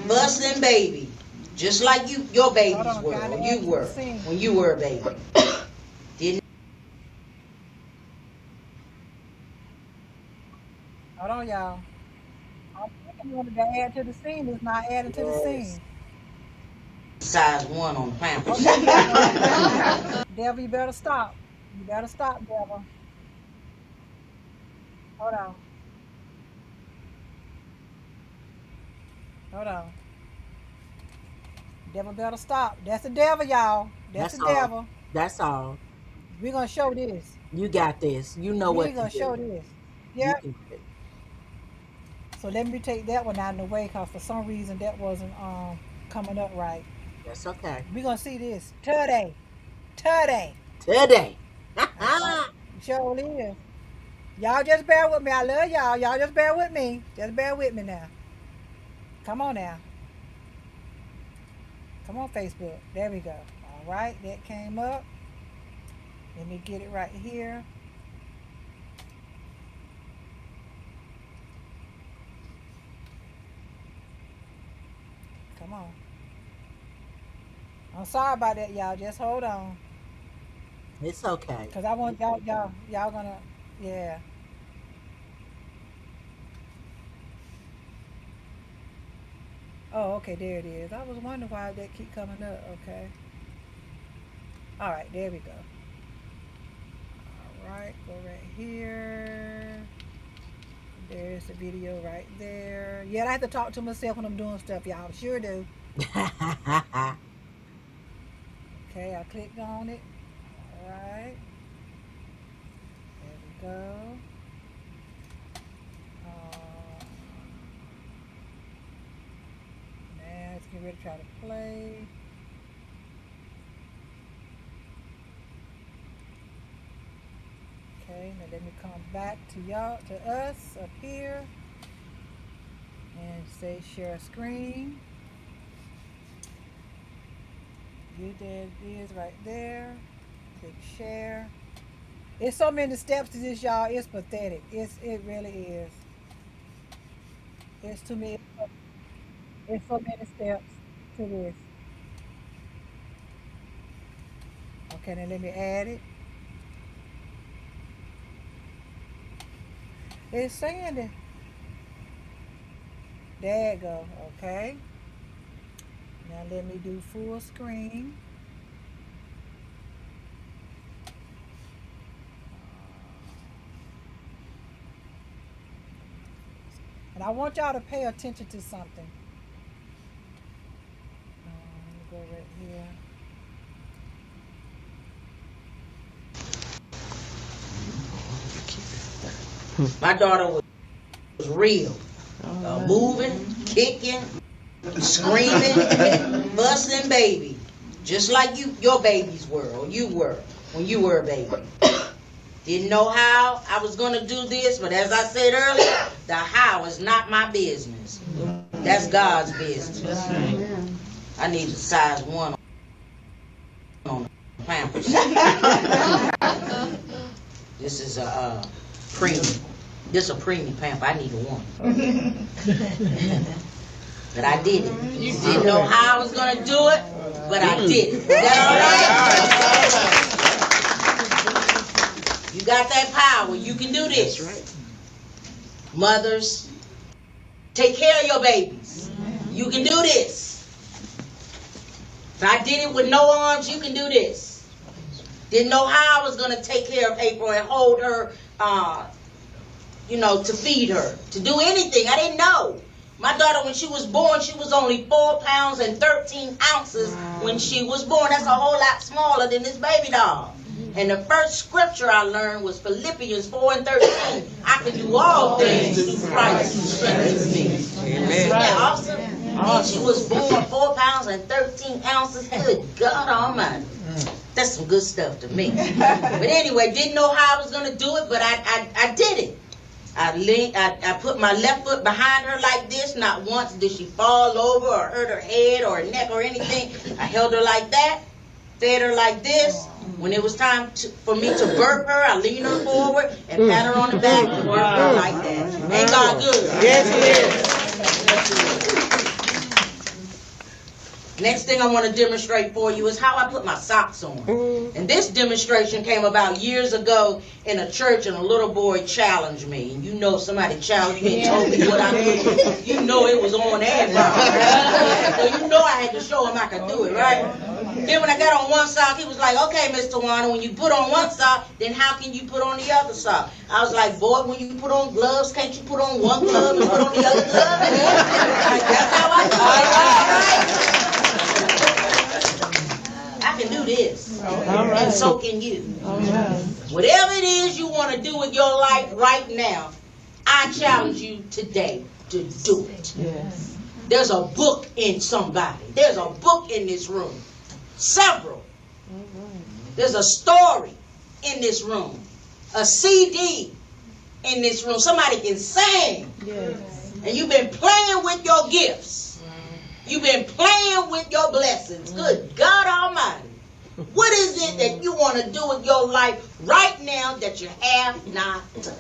busting baby. Just like your Hold babies on. were, Trying or to you add to the were, scene. when you were a baby. Didn't Hold on, y'all. I'm thinking wanted to add to the scene. It's not adding to the yes. scene. Size 1 on Pampers. Okay, Devil. Devil, you better stop. You better stop, Devil. Hold on. Hold on. Devil better stop. That's the devil, y'all. That's the That's all. devil. That's all. We're gonna show this. You got this. You know We're what to gonna do. show this. You Yep. can do it. So let me take that one out of the way because for some reason that wasn't coming up right. That's okay. We're gonna see this today. Today. Today. All right. Sure is. Y'all just bear with me. I love y'all. Y'all just bear with me. Just bear with me now. Come on now. Come on, Facebook. There we go. All right, that came up. Let me get it right here. Come on. I'm sorry about that, y'all. Just hold on. It's okay. Cause I want y'all gonna, yeah. Oh, okay, there it is. I was wondering why that keep coming up. Okay. All right, there we go. All right, go right here. There's the video right there. Yeah, I have to talk to myself when I'm doing stuff, y'all. Sure do. Okay, I clicked on it. All right. There we go. Now it's getting ready to try to play. Okay, now let me come back to y'all, to us up here, and say share screen. There it is right there. Click share. It's so many steps to this, y'all. It's pathetic. It really is. It's too many. It's so many steps to this. Okay, now let me add it. It's saying it. There you go. Okay. Now let me do full screen. And I want y'all to pay attention to something. Let me go right here. My daughter was real. Moving, kicking, screaming, busting baby. Just like your babies were, or you were, when you were a baby. Didn't know how I was going to do this, but as I said earlier, the how is not my business. That's God's business. I need a size 1 on the Pampers. This is a premium. This is a premium pamper. I need a 1. But I did it. Didn't know how I was going to do it, but I did it. Is that all right? You got that power. You can do this. Mothers, take care of your babies. You can do this. If I did it with no arms, you can do this. Didn't know how I was going to take care of April and hold her, to feed her, to do anything. I didn't know. My daughter, when she was born, she was only 4 pounds and 13 ounces when she was born. That's a whole lot smaller than this baby doll. And the first scripture I learned was Philippians 4 and 13. I can do all things through Christ who strengthens me. Amen. Isn't that awesome? And she was born 4 pounds and 13 ounces. Good God Almighty. That's some good stuff to me. But anyway, didn't know how I was going to do it, but I did it. I put my left foot behind her like this. Not once did she fall over or hurt her head or her neck or anything. I held her like that, fed her like this. When it was time for me to burp her, I leaned her forward and pat her on the back and burp her like that. Ain't God good? Yes, He is. Next thing I want to demonstrate for you is how I put my socks on. And this demonstration came about years ago in a church, and a little boy challenged me. And you know somebody challenged me and told me what I could do. You know it was on and right. So you know I had to show him I could do it, right? Then when I got on one sock, he was like, okay, Miss Tawana, when you put on one sock, then how can you put on the other sock? I was like, boy, when you put on gloves, can't you put on one glove and put on the other glove? Like, that's how I do it. All right? I can do this, and so can you. Whatever it is you want to do with your life right now, I challenge you today to do it. Yes. There's a book in somebody. There's a book in this room. Several. There's a story in this room. A CD in this room. Somebody can sing. Yes. And you've been playing with your gifts. You've been playing with your blessings. Good God Almighty. What is it that you want to do with your life right now that you have not done?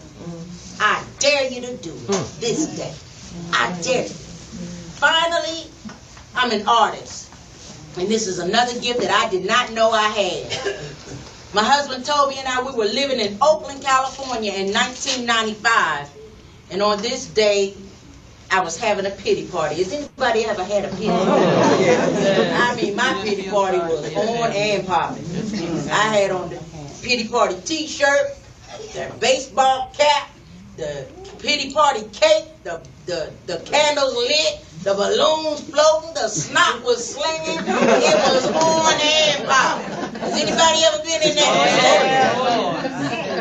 I dare you to do it this day. I dare you. Finally, I'm an artist. And this is another gift that I did not know I had. My husband Toby and I, we were living in Oakland, California in 1995. And on this day, I was having a pity party. Has anybody ever had a pity party? I mean, my pity party was on and popping. I had on the pity party t-shirt, the baseball cap, the pity party cake, the candles lit, The balloons floating, the snot was slinging, it was on and popping. Has anybody ever been in that?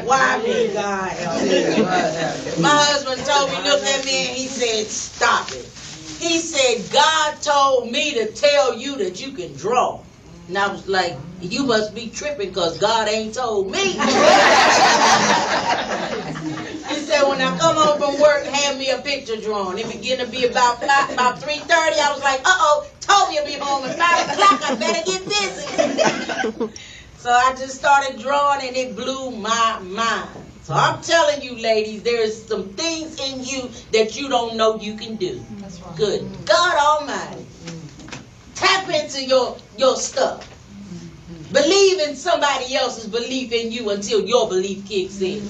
Why me, God help me? My husband told me, looked at me, and he said, stop it. He said, God told me to tell you that you can draw. And I was like, you must be tripping because God ain't told me. He said, when I come home from work, have me a picture drawn. It began to be about 3:30. I was like, told me to be home at 5 o'clock. I better get busy. So I just started drawing, and it blew my mind. So I'm telling you, ladies, there's some things in you that you don't know you can do. That's right. Good God Almighty. Tap into your stuff. Believe in somebody else's belief in you until your belief kicks in.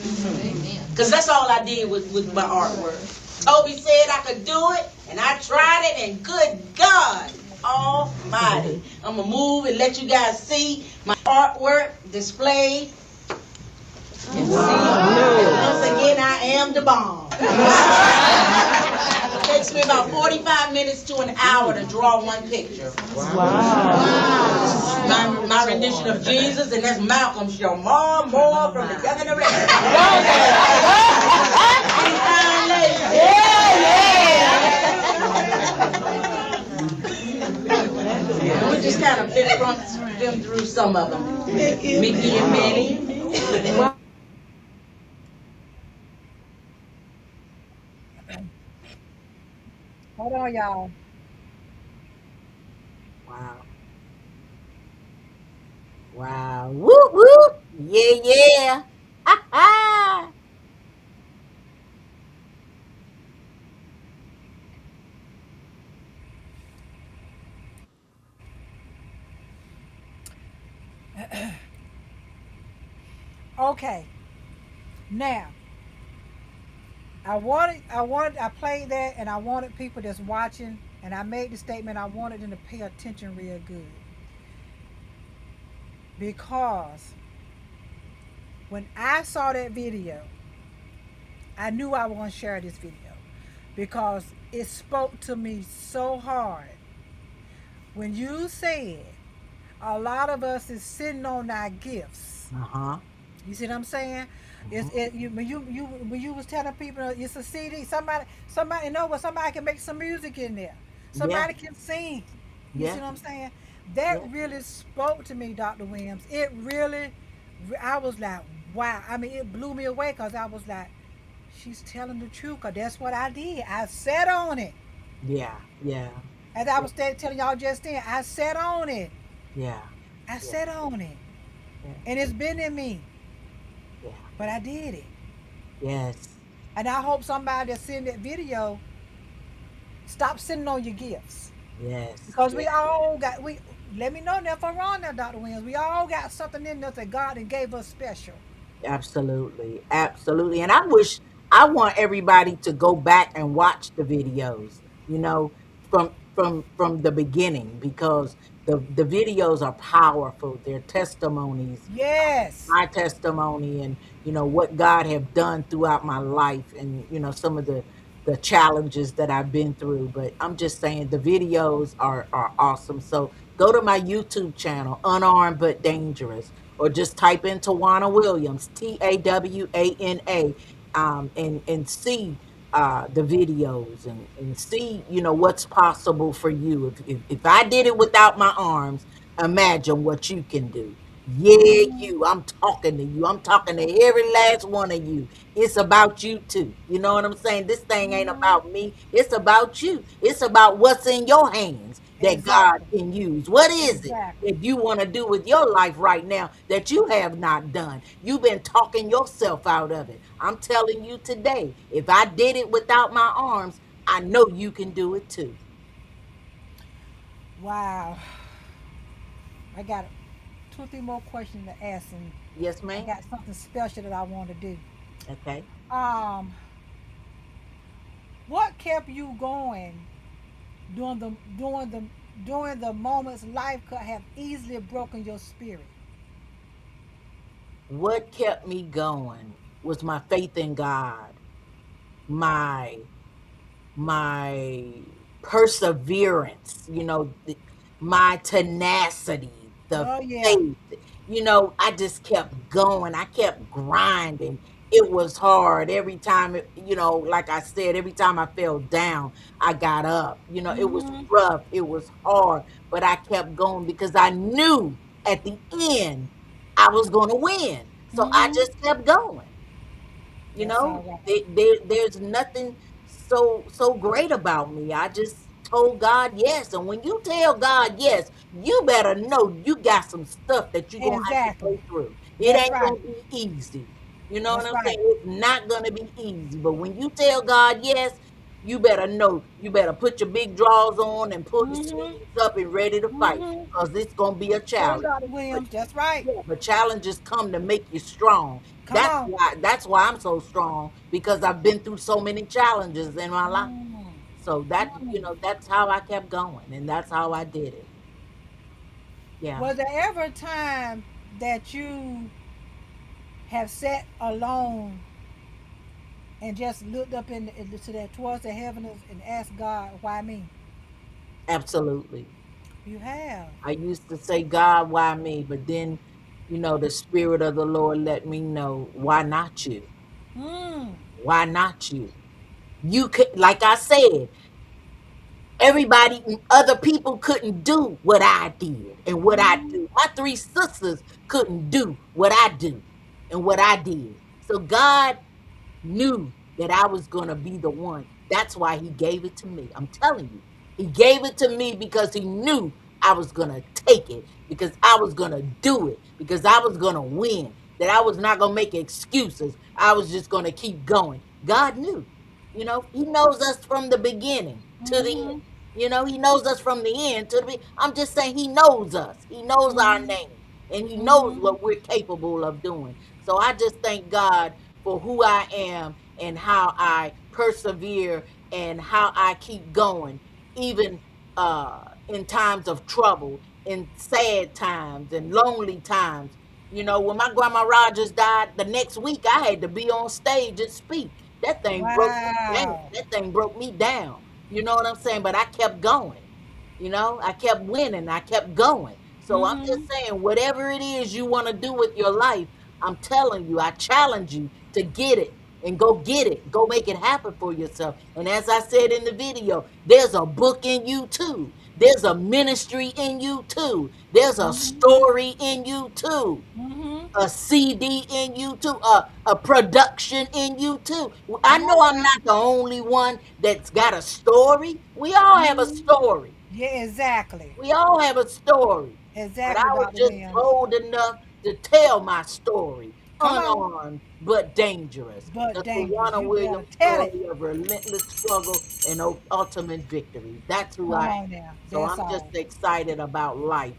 Because that's all I did with my artwork. Toby said I could do it, and I tried it, and good God Almighty. I'm going to move and let you guys see my artwork displayed. And see, once again, I am the bomb. It takes me about 45 minutes to an hour to draw one picture. Wow. My rendition of Jesus, and that's Malcolm show. More from the young and the rest. We just kind of been through some of them. Mickey and Minnie. Hold on, y'all. Wow. Wow. Whoop, whoop. Yeah, yeah. Ha, ha. Okay. Now, I played that, and I wanted people that's watching, and I made the statement, I wanted them to pay attention real good. Because when I saw that video, I knew I was going to share this video. Because it spoke to me so hard. When you said, a lot of us is sitting on our gifts. Uh-huh. You see what I'm saying? When you was telling people it's a CD, somebody know what, somebody can make some music in there. Somebody can sing. You see what I'm saying? That really spoke to me, Dr. Williams. It really, I was like, wow. I mean, it blew me away because I was like, she's telling the truth, because that's what I did. I sat on it. Yeah, yeah. As I was telling y'all just then, I sat on it. Yeah. I sat on it. Yeah. And it's been in me. Yeah. But I did it. Yes. And I hope somebody that's seeing that video stop sitting on your gifts. Yes. Because we all got, let me know now if I'm wrong now, Dr. Williams. We all got something in us that God and gave us special. Absolutely. Absolutely. And I want everybody to go back and watch the videos, from the beginning, because the videos are powerful. They're testimonies, Yes. my testimony, and what God have done throughout my life, and some of the challenges that I've been through. But I'm just saying the videos are awesome. So go to my YouTube channel, Unarmed but Dangerous, or just type in Tawana Williams, Tawana, and see the videos, and see what's possible for you. If I did it without my arms, imagine what you can do. Yeah, you. I'm talking to you. I'm talking to every last one of you. It's about you too. You know what I'm saying? This thing ain't about me. It's about you. It's about what's in your hands that God Exactly. can use. What is it Exactly. that you want to do with your life right now that you have not done? You've been talking yourself out of it. I'm telling you today, if I did it without my arms, I know you can do it too. Wow. I got two or three more questions to ask, and Yes, I ma'am. got something special that I want to do. Okay. Um, what kept you going during the moments life could have easily broken your spirit? What kept me going was my faith in God, my my perseverance, my tenacity, the Oh yeah. faith. I just kept going. I kept grinding. It was hard every time, like I said, every time I fell down, I got up. It was Mm-hmm. rough, it was hard, but I kept going because I knew at the end I was going to win. So I Mm-hmm. just kept going. You That's know, all right. there's nothing so great about me. I just told God yes. And when you tell God yes, you better know you got some stuff that you're gonna have to Exactly. go through. It That's ain't right. gonna be easy. You know what That's I'm saying? right. It's not gonna be easy. But when you tell God yes, you better know you better put your big drawers on and pull your Mm-hmm. sleeves up and ready to fight. Mm-hmm. Because it's gonna be a Come on, challenge. Dr. But Williams. That's right. yeah, but challenges come to make you strong. Come That's on. why that's why I'm so strong, because I've been through so many challenges in my life. Mm. So Mm. that's how I kept going, and that's how I did it. Yeah, Was there ever a time that you have sat alone and just looked up to that towards the heavens and asked God, "Why me?" absolutely. You have. I used to say, God, why me? But then, the Spirit of the Lord let me know, why not you? Mm. Why not you? You could, like I said, everybody, other people couldn't do what I did and what I Mm-hmm. do. My three sisters couldn't do what I do and what I did. So God knew that I was going to be the one. That's why he gave it to me. I'm telling you. He gave it to me because he knew I was going to take it, because I was going to do it, because I was going to win, that I was not going to make excuses. I was just going to keep going. God knew. He knows us from the beginning to the Mm-hmm. end. He knows us from the end to the. I'm just saying, he knows us. He knows our Mm-hmm. name, and he knows Mm-hmm. what we're capable of doing. So I just thank God for who I am and how I persevere and how I keep going, even in times of trouble, in sad times and lonely times. When my grandma Rogers died, the next week I had to be on stage and speak. That thing broke me down. Wow. That thing broke me down. You know what I'm saying? But I kept going. I kept winning. I kept going. So I'm just Mm-hmm. saying, whatever it is you want to do with your life, I'm telling you, I challenge you to get it and go get it. Go make it happen for yourself. And as I said in the video, there's a book in you too. There's a ministry in you too. There's a Mm-hmm. story in you too. Mm-hmm. A CD in you too, a production in you too. I Come know on I'm now. not the only one that's got a story. We all have a Mm-hmm. story. Yeah, exactly. We all have a story. But I Exactly, was Dr. just Williams. bold enough to tell my story, Come on. unarmed but dangerous. But The dangerous. Tawana You better Williams tell it. story of relentless struggle and ultimate victory. That's who Come I am. on now. So That's I'm just all. excited about life,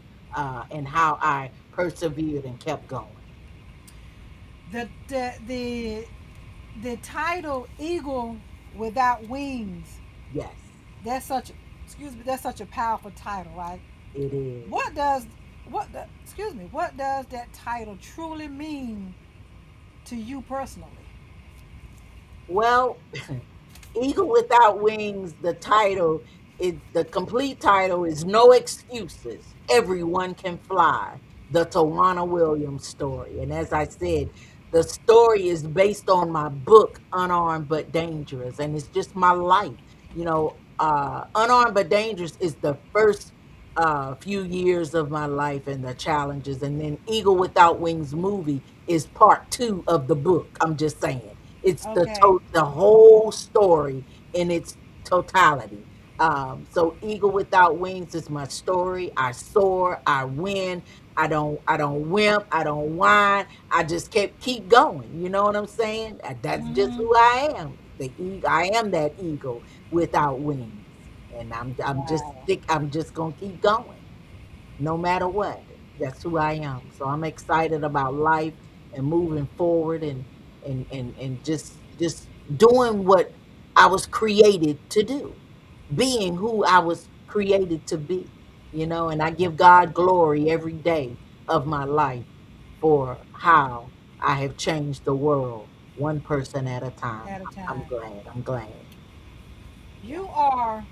and how I persevered and kept going. The the the the title "Eagle Without Wings." Yes, That's such. Excuse me. That's such a powerful title, right? it is. What does excuse me? What does that title truly mean to you personally? Well, Eagle Without Wings, the complete title is No Excuses. Everyone Can Fly. The Tawana Williams story. And as I said, the story is based on my book, Unarmed but Dangerous. And it's just my life. Unarmed but Dangerous is the first few years of my life and the challenges. And then Eagle Without Wings movie is part two of the book. I'm just saying. It's Okay. the whole story in its totality. So Eagle Without Wings is my story. I soar, I win. I don't wimp, I don't whine. I just keep going. You know what I'm saying? That's just Mm-hmm. who I am. I am that eagle without wings. And Wow. I'm just gonna keep going no matter what. That's who I am. So I'm excited about life and moving forward, and just doing what I was created to do, being who I was created to be, and I give God glory every day of my life for how I have changed the world one person at a time. At a I'm time. glad. I'm glad. Yeah. You are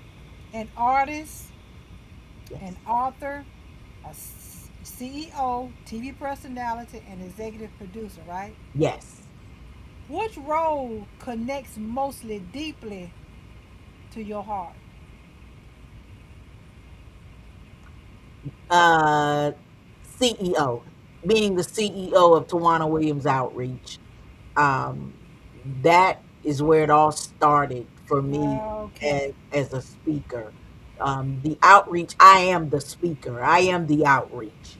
an artist, an Yes. author, a CEO, TV personality, and executive producer, right? Yes. Which role connects mostly deeply to your heart? Uh, CEO, being the CEO of Tawana Williams Outreach. That is where it all started for me Okay. as a speaker. The outreach, I am the speaker, I am the outreach,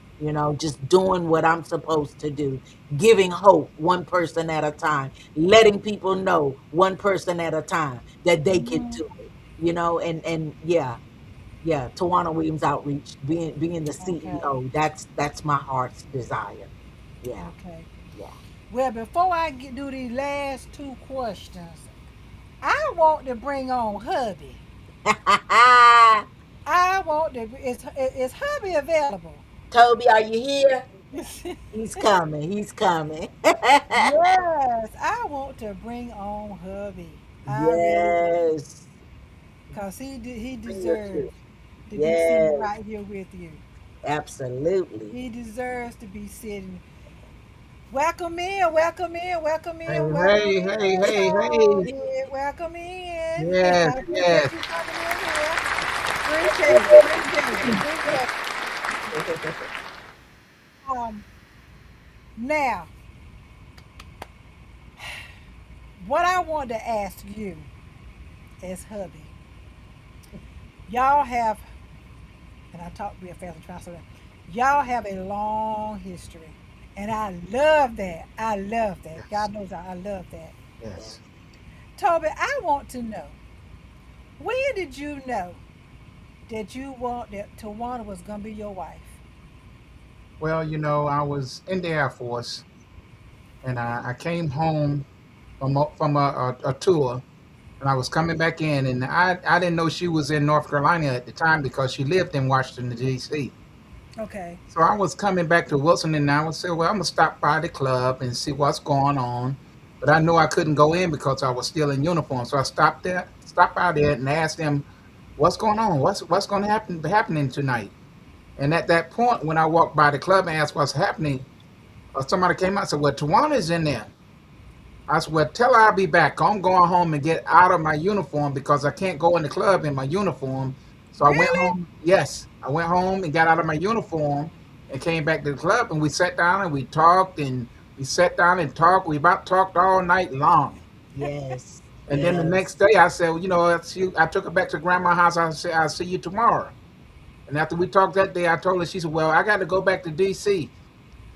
just doing what I'm supposed to do, giving hope one person at a time, letting people know one person at a time that they can Hmm. do it, and yeah, Tawana Williams Outreach, being the Okay. CEO, that's my heart's desire. Yeah, Okay. yeah. Well, before I do these last two questions, I want to bring on hubby. I want to. Is hubby available? Toby, are you here? Yes, He's coming. He's coming. I want to bring on hubby. I really do, Yes. cause he Bring your deserves truth. to be sitting Yes. right here with you. Absolutely. He deserves to be sitting. Welcome in, welcome in, welcome Hey, in, welcome hey, hey, in, hey, hey. Soaring. Welcome in. Yes, I yes. appreciate you coming in here. Appreciate it, appreciate it, appreciate it. Now, what I want to ask you as hubby, y'all have, and I talk real fast and translate. Y'all have a long history, and I love that. I love that. Yes, God knows I love that. yes. Yes. Toby, I want to know, when did you know that you want that Tawana was gonna be your wife? Well, I was in the Air Force, and I came home from a tour, and I was coming back in, and I didn't know she was in North Carolina at the time because she lived in Washington, D.C. Okay. So I was coming back to Wilson, and I would say, well, I'm gonna stop by the club and see what's going on. But I knew I couldn't go in because I was still in uniform. So I stopped by there, and asked them, "What's going on? What's going to happening tonight?" And at that point, when I walked by the club and asked what's happening, somebody came out and said, "Well, Tawana's in there." I said, "Well, tell her I'll be back. I'm going home and get out of my uniform because I can't go in the club in my uniform." So I went Really? home. Yes, I went home and got out of my uniform and came back to the club, and we sat down and we talked, and we sat down and talked. We about talked all night long. Yes. And then the Yes. next day I said, well, I took her back to grandma's house. I said, "I'll see you tomorrow." And after we talked that day, I told her, she said, "Well, I got to go back to D.C."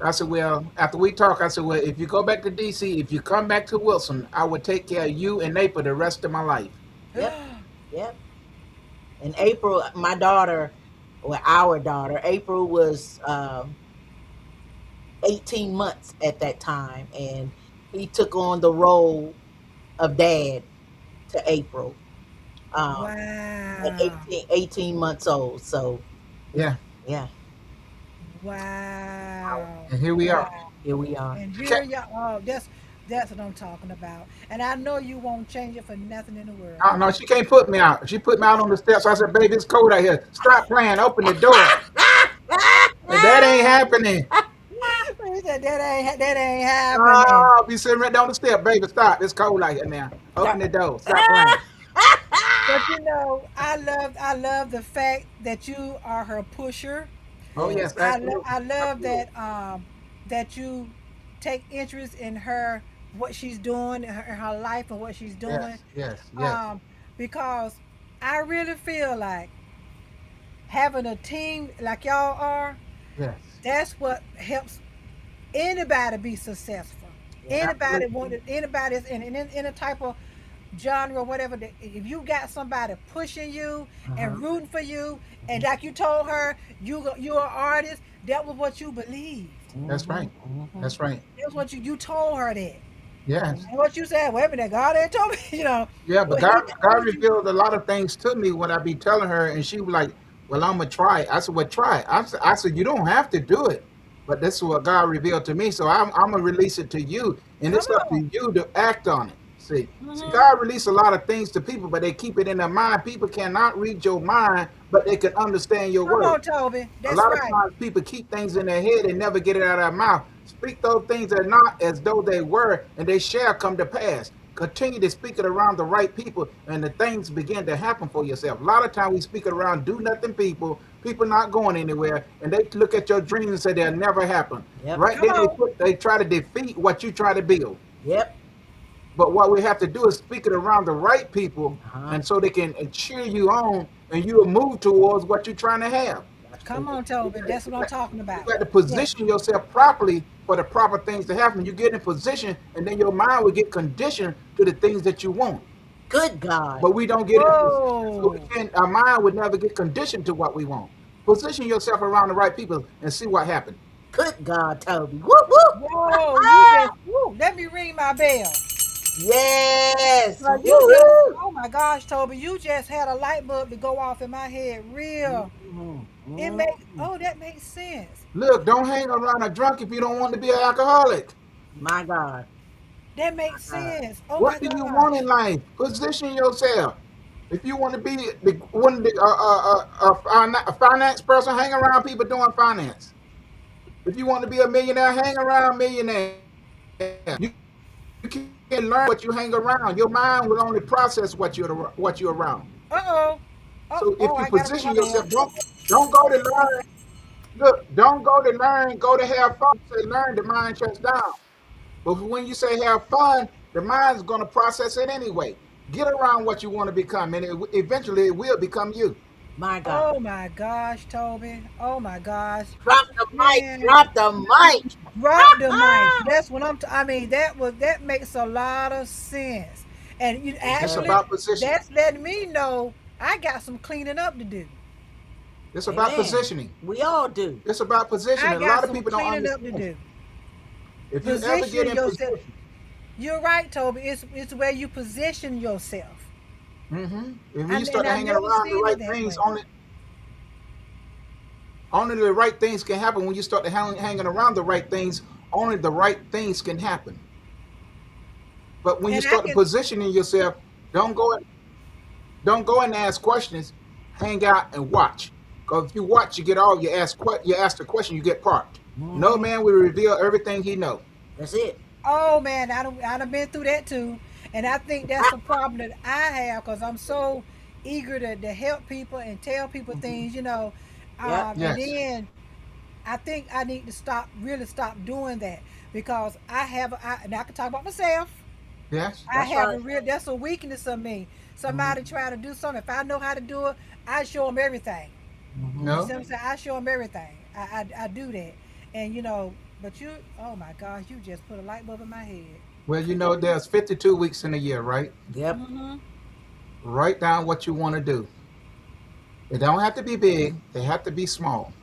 I said, "Well, after we talk," I said, "Well, if you go back to D.C., if you come back to Wilson, I would take care of you and April the rest of my life." Yep. Yep. And April, my daughter, or our daughter, April was 18 months at that time, and he took on the role of dad to April at Wow. 18 months old. So, Yeah, yeah, Wow. and here we are. Wow. here we are. And She here kept, y'all, oh, that's what I'm talking about. And I know you won't change it for nothing in the world. no, she can't put me out. She put me out on the steps. I said, "Baby, it's cold out here. Stop playing. Open the door." And that ain't happening. He said that ain't happening. Oh, I'll be sitting right down the step. "Baby, stop. It's cold out here now. Open the door. Stop playing." But I love the fact that you are her pusher. Oh, yes, Yes. absolutely. I love Absolutely. that you take interest in her, what she's doing in her life and what she's doing. Yes, yes, yes, Um, because I really feel like having a team like y'all are, yes. that's what helps anybody be successful. Yep. Anybody Absolutely. want anybody that's in a type of genre, whatever. If you got somebody pushing you and Uh-huh. rooting for you, and like you told her, you're an artist. That was what you believed. That's Mm-hmm. right. Mm-hmm. That's right. That was what you told her that. Yes. And what you said, wait a minute, God ain't told me, Yeah, but what God, He God told you. revealed a lot of things to me when I be telling her, and she was like, "Well, I'm gonna try it." I said, "Well, try it." I said, "You don't have to do it, but this is what God revealed to me, so I'm gonna release it to you, and Come it's up to on, you to act on it." See, Mm-hmm. God released a lot of things to people, but they keep it in their mind. People cannot read your mind, but they can understand your Come word. on, Toby. A That's lot of right. times people keep things in their head and never get it out of their mouth. Speak those things that are not as though they were, and they shall come to pass. Continue to speak it around the right people, and the things begin to happen for yourself. A lot of times we speak it around do nothing people, people not going anywhere, and they look at your dreams and say they'll never happen. Yep. Right Come then on. they try to defeat what you try to build. Yep. But what we have to do is speak it around the right people, Uh-huh. and so they can cheer you on, and you will move towards what you're trying to have. Come Absolutely. on, Toby. That's what I'm talking You about. got to Yes. position yourself properly for the proper things to happen. You get in position, and then your mind will get conditioned to the things that you want. Good God. But we don't get in position, so we Whoa. can't. Our mind would never get conditioned to what we want. Position yourself around the right people and see what happens. Good God, Toby. Woo woo. Whoa. You just, woo. Let me ring my bell. Yes. Well, Woo you just, woo. oh my gosh, Toby, you just had a light bulb to go off in my head. Real. Mhm. It Mhm. makes, oh, that makes sense. Look, don't hang around a drunk if you don't want to be an alcoholic. My God. That My makes God. sense. Oh my What do you want in gosh. life? Position yourself. If you want to be one of the, a finance person, hang around people doing finance. If you want to be a millionaire, hang around millionaires. You can learn what you hang around. Your mind will only process what you're around. Uh-oh. So if Oh, you oh, I position gotta ring my yourself, bell. don't go to learn. Look, don't go to learn. Go to have fun. Say learn, the mind shuts down. But when you say have fun, the mind's going to process it anyway. Get around what you want to become, and eventually it will become you. My God. Oh my gosh, Toby. Oh my gosh. Drop the mic. Man, Drop the mic. drop the mic. That's what I mean, that makes a lot of sense. And you It It's actually does. about positioning. that's letting me know I got some cleaning up to do. It's about Amen. positioning. We all do. It's about I positioning. A got lot of some people don't cleaning up to understand. do. If you ever get Position in yourself. position, You're right, Toby. It's where you position yourself. and when you And start I hanging never around the seen it right that things, way. only the right things can happen. When you start hanging around the right things, only the right things can happen. But when you And I start to can positioning yourself, don't go and don't go and ask questions. Hang out and watch. Because if you watch, you get all. You ask the question, you get parked. No Hmm. man will reveal everything he know. That's it. Oh man, I done been through that too, and I think that's the problem that I have because I'm so eager to help people and tell people things, Yep. and Yes, then I think I need to really stop doing that because and I can talk about myself. yes. I That's have right. a real that's a weakness of me. Hmm. Somebody try to do something, if I know how to do it, I show them everything. You Hmm. see No. what I'm saying? I show them everything. I do that, and but oh my gosh, you just put a light bulb in my head. Well, there's 52 weeks in a year, right? Yep. Mm-hmm. Write down what you want to do. It don't have to be big. They have to be small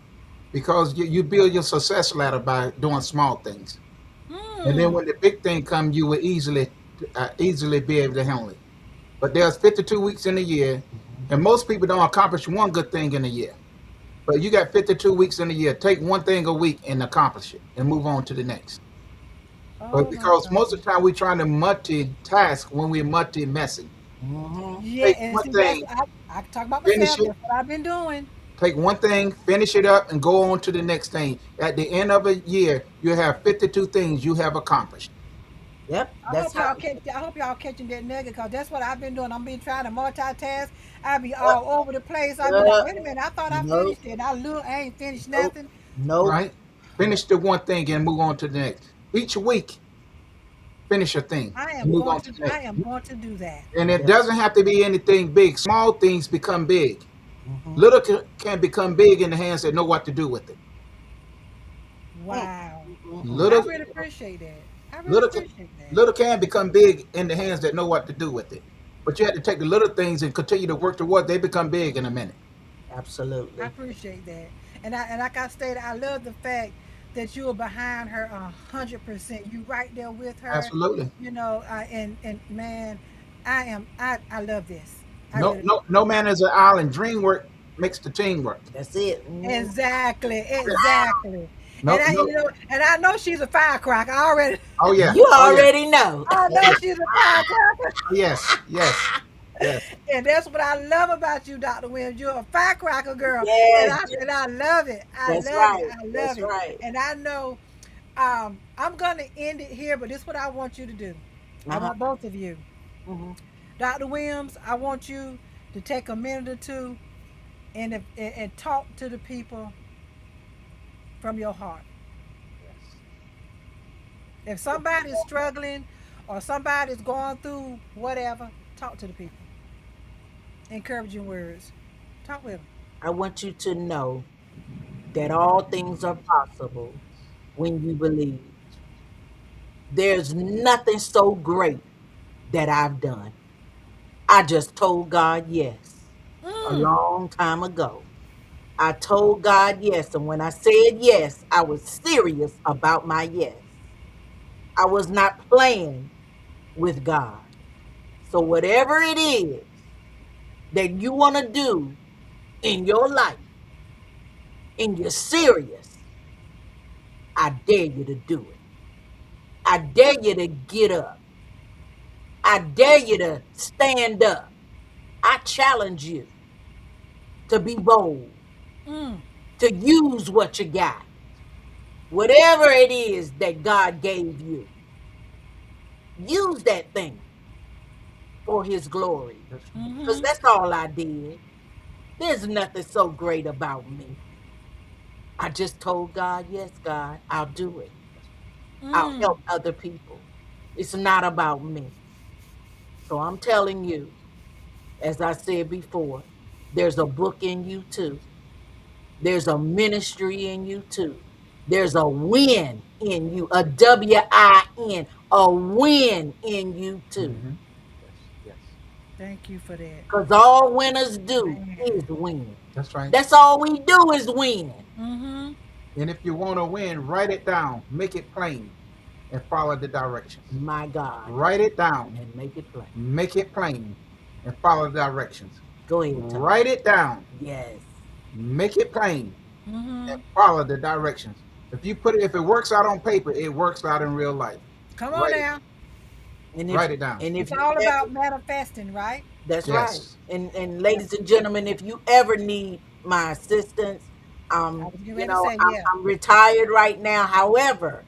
because you build your success ladder by doing small things. And then Hmm. when the big thing comes, you will easily be able to handle it. But there's 52 weeks in a year, and most people don't accomplish one good thing in a year. But you got 52 weeks in a year. Take one thing a week and accomplish it, and move on to the next. But Oh my because most of gosh. the time we're trying to multitask when we're multi-messing. Hmm. Yeah, Take and one see that's thing, what I can talk about finish myself. it. That's what I've been doing. Take one thing, finish it up, and go on to the next thing. At the end of a year, you have 52 things you have accomplished. Yep. I That's hope how. y'all catch. I hope y'all catching that nugget because that's what I've been doing. I'm been trying to multitask. I be Yep. all over the place. I be like, Yep. wait a minute, I thought I Nope. finished it. I ain't finished Nope. nothing. Nope. Right? Finish the one thing and move on to the next. Each week, finish a thing and move on to the I next. am going to do that. And it Yep. doesn't have to be anything big. Small things become big. Hmm. Little can become big in the hands that know what to do with it. Wow. I Little, really appreciate that. I really little, can, appreciate that. little can become big in the hands that know what to do with it. But you have to take the little things and continue to work towards. They become big in a minute. I Absolutely. appreciate that. And like I stated, I love the fact that you are behind her 100%. You right there with her, Absolutely. and man, I love this. I No, really do. no, no man is an island. Dream work makes the team work. That's it. Hmm. Exactly, exactly. No, and no. I know she's a firecracker. I already, Oh yeah. You Oh yeah. already know. I Oh know yeah. she's a firecracker. Oh yes. Yes. Yes. And that's what I love about you, Dr. Williams. You're a firecracker girl. Yes, And I love it. I that's love it. right. I love That's it. right. And I know I'm gonna end it here, but this is what I want you to do. I Uh-huh. want both of you. Hmm. Dr. Williams, I want you to take a minute or two and talk to the people from your heart. Yes. If somebody's struggling or somebody's going through whatever, talk to the people. Encouraging words. Talk with them. I want you to know that all things are possible when you believe. There's nothing so great that I've done. I just told God yes a Mm, long time ago. I told God yes. And when I said yes, I was serious about my yes. I was not playing with God. So, whatever it is that you want to do in your life and you're serious, I dare you to do it. I dare you to get up. I dare you to stand up. I challenge you to be bold, mm, to use what you got. Whatever it is that God gave you, use that thing for his glory. That's right. Because mm-hmm, that's all I did. There's nothing so great about me. I just told God, yes, God, I'll do it. I'll mm. help other people. It's not about me. So I'm telling you, as I said before, there's a book in you too. There's a ministry in you too. There's a win in you, a WIN, a win in you too. Mm-hmm. Yes. Yes. Thank you for that. Because all winners do is Man. win. That's right. That's all we do is win. Mm-hmm. And if you want to win, write it down, make it plain, and follow the directions. My God. Write it down, And make it plain. make it plain, and follow the directions. Go ahead, Tom. Write it down, Yes. make it plain, Mm-hmm. and follow the directions. If it works out on paper, it works out in real life. Come on Write it, now. And if write it down. and if It's you all ever about manifesting, right? That's right. Yes. And Yeah. ladies and gentlemen, if you ever need my assistance, I was getting you ready to know, say, yeah. I'm retired right now. However,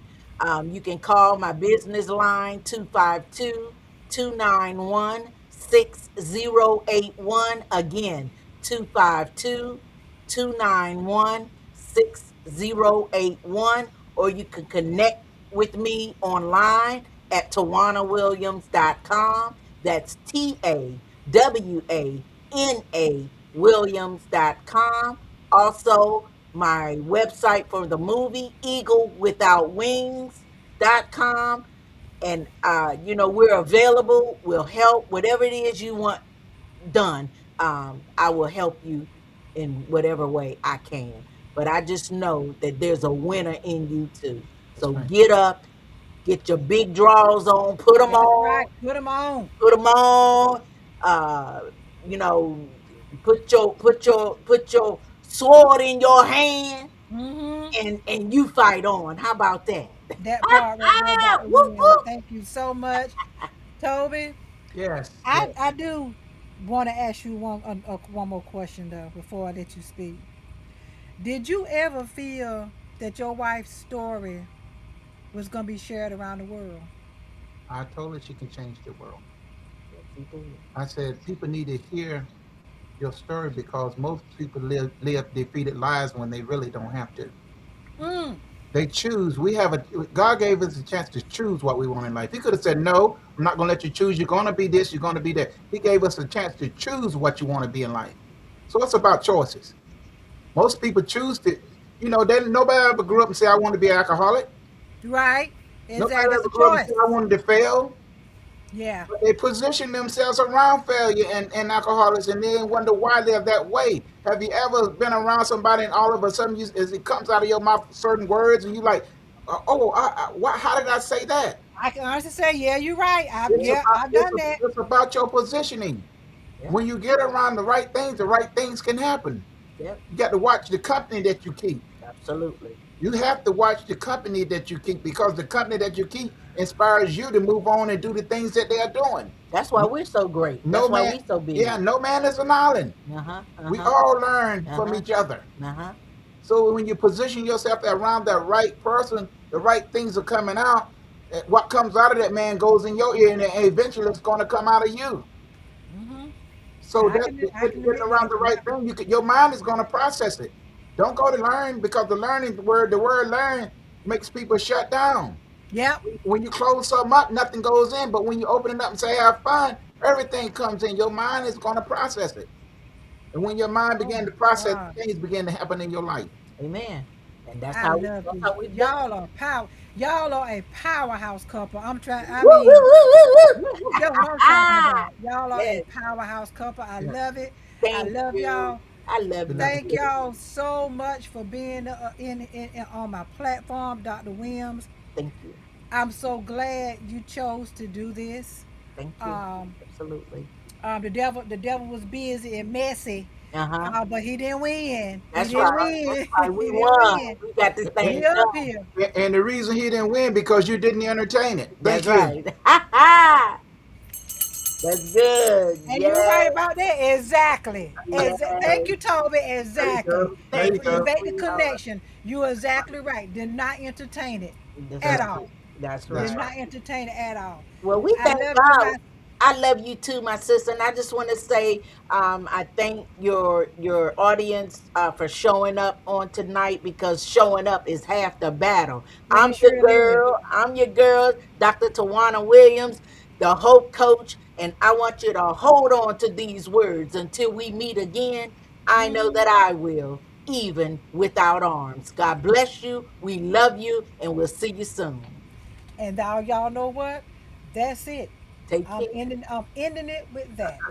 you can call my business line 252-291-6081. Again, 252-291-6081. Or you can connect with me online at tawanawilliams.com. That's TAWANA Williams.com. Also, my website for the movie, eaglewithoutwings.com. And, we're available. We'll help. Whatever it is you want done, I will help you in whatever way I can. But I just know that there's a winner in you too. That's So right. get up, get your big draws on, put them That's right. on, Put them on. put them on. Uh, you know, put your sword in your hand, Mm-hmm. and you fight on. How about that? That part right there, Dr. Whoop, Williams. whoop. Thank you so much. Toby, Yes. I Yes. do want to ask you one more question though before I let you speak. Did you ever feel that your wife's story was gonna be shared around the world? I told her she can change the world. Yes, he did. I said people need to hear your story because most people live defeated lives when they really don't have to. Mm, They choose. God gave us a chance to choose what we want in life. He could have said, "No, I'm not going to let you choose. You're going to be this. You're going to be that." He gave us a chance to choose what you want to be in life. So it's about choices. Most people choose to, nobody ever grew up and said, "I want to be an alcoholic." right. Nobody Exactly. That's ever a grew up and said, "I choice. wanted to fail." Yeah. But they position themselves around failure and alcoholics, and then wonder why they're that way. Have you ever been around somebody and all of a sudden, as it comes out of your mouth certain words, and you like, how did I say that? I can honestly say, yeah, you're right. It's Yeah, about I've it's, done that. it's about your positioning. Yep, When you get around the right things can happen. yep, You got to watch the company that you keep. absolutely. You have to watch the company that you keep because the company that you keep inspires you to move on and do the things that they are doing. That's why we're so great. No That's why man, we so yeah, big. no man is an island. Uh-huh. We Uh-huh. all learn from Uh-huh. each other. Uh-huh. So when you position yourself around that right person, the right things are coming out. What comes out of that man goes in your ear, and eventually it's going to come out of you. Hmm. So I that can I can getting admit to around that. the right Yep. thing, your mind is going to process it. Don't go to learn because the word learn makes people shut down. Yep. When you close something up, nothing goes in. But when you open it up and say have fun, everything comes in. Your mind is going to process it. And when your mind Oh begin my to process, God. things begin to happen in your life. Amen. And that's I how we love that's this. how we've done Y'all it. are power. Y'all are a powerhouse couple. I'm trying. I Woo, woo, mean, woo, woo, woo. that's what I'm talking about. Y'all are a Yes. powerhouse couple. I Yeah. love it. I Thank love you. y'all. I love We you love Thank you. too. y'all so much for being in on my platform, Dr. Williams. Thank you. I'm so glad you chose to do this. Thank you. Um, Absolutely. the devil was busy and messy, Uh-huh. but he didn't win. He That's didn't right. That's win. right. We He didn't won. win. We got this thing He up done. here. And the reason he didn't win because you didn't entertain it. That's Thank you. right. That's good. And you're Yes. right about that. Exactly. Thank Yes. you, Toby. There you Exactly. go. There And you Thank for you you, go. make the sweetheart. connection. You're exactly right. Did not entertain it That's at That's right. right. all. That's That's Did right. right. not entertain it at all. Well, we I thank love you, God. my. I love you too, my sister, and I just want to say, I thank your audience for showing up on tonight because showing up is half the battle. It Your surely is. girl. I'm your girl, Dr. Tawana Williams, the Hope Coach, and I want you to hold on to these words until we meet again. I know Hmm. that I will, even without arms. God bless you. We love you, and we'll see you soon. And now y'all know what? That's it. Take I'm care. ending it with that.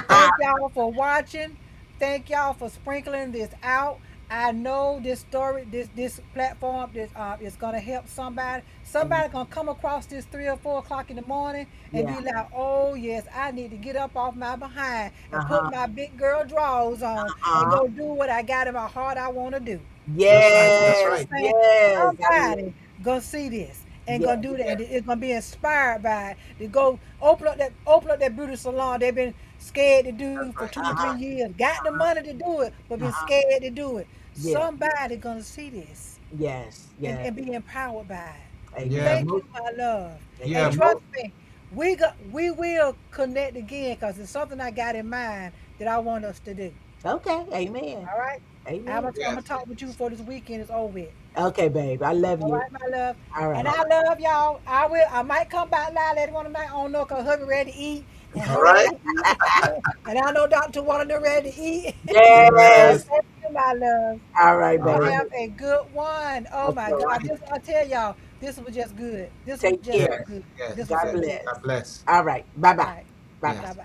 Thank y'all for watching. Thank y'all for sprinkling this out. I know this story, this platform, this is gonna help somebody. Amen. Somebody gonna come across this 3 or 4 o'clock in the morning and Yeah. be like, "Oh yes, I need to get up off my behind and put Uh-huh. my big girl drawers on and Uh-huh. go do what I got in my heart I want to do." That's right. That's Yes. right. Saying Yes. I love somebody gonna see this and yes. gonna do that, Yeah. and it's gonna be inspired by it to go open up that beauty salon they've been scared to do That's for right. Uh-huh. 2 or 3 years. Got the money to do it, but been Uh-huh. scared to do it. Yeah. Somebody gonna see this Yes. and, Yes. and be empowered by it. Yeah. Amen. Thank you, my love. Yeah. And Amen. trust me, we will connect again because it's something I got in mind that I want us to do. Okay. Amen. All right. I'm Amen. gonna, I'm gonna Yes. talk with you before this weekend is over with. Okay, babe. I love All you. right, my love. All And right. I love y'all. I might come back live later one tonight. I don't know, cause hubby ready to eat. And All he right. ready to eat. And I know Dr. Wanda ready to eat. So Yes. Yes. thank you, my love. All right, All Y'all baby. right. have a good one. Oh Okay. my All God. right. I tell y'all, this was just good. This was Take just care. so Yes. good. This Yes. was God so Yes. good. God bless. bless. All right. Bye All bye. right. Bye bye. Bye Yes. bye.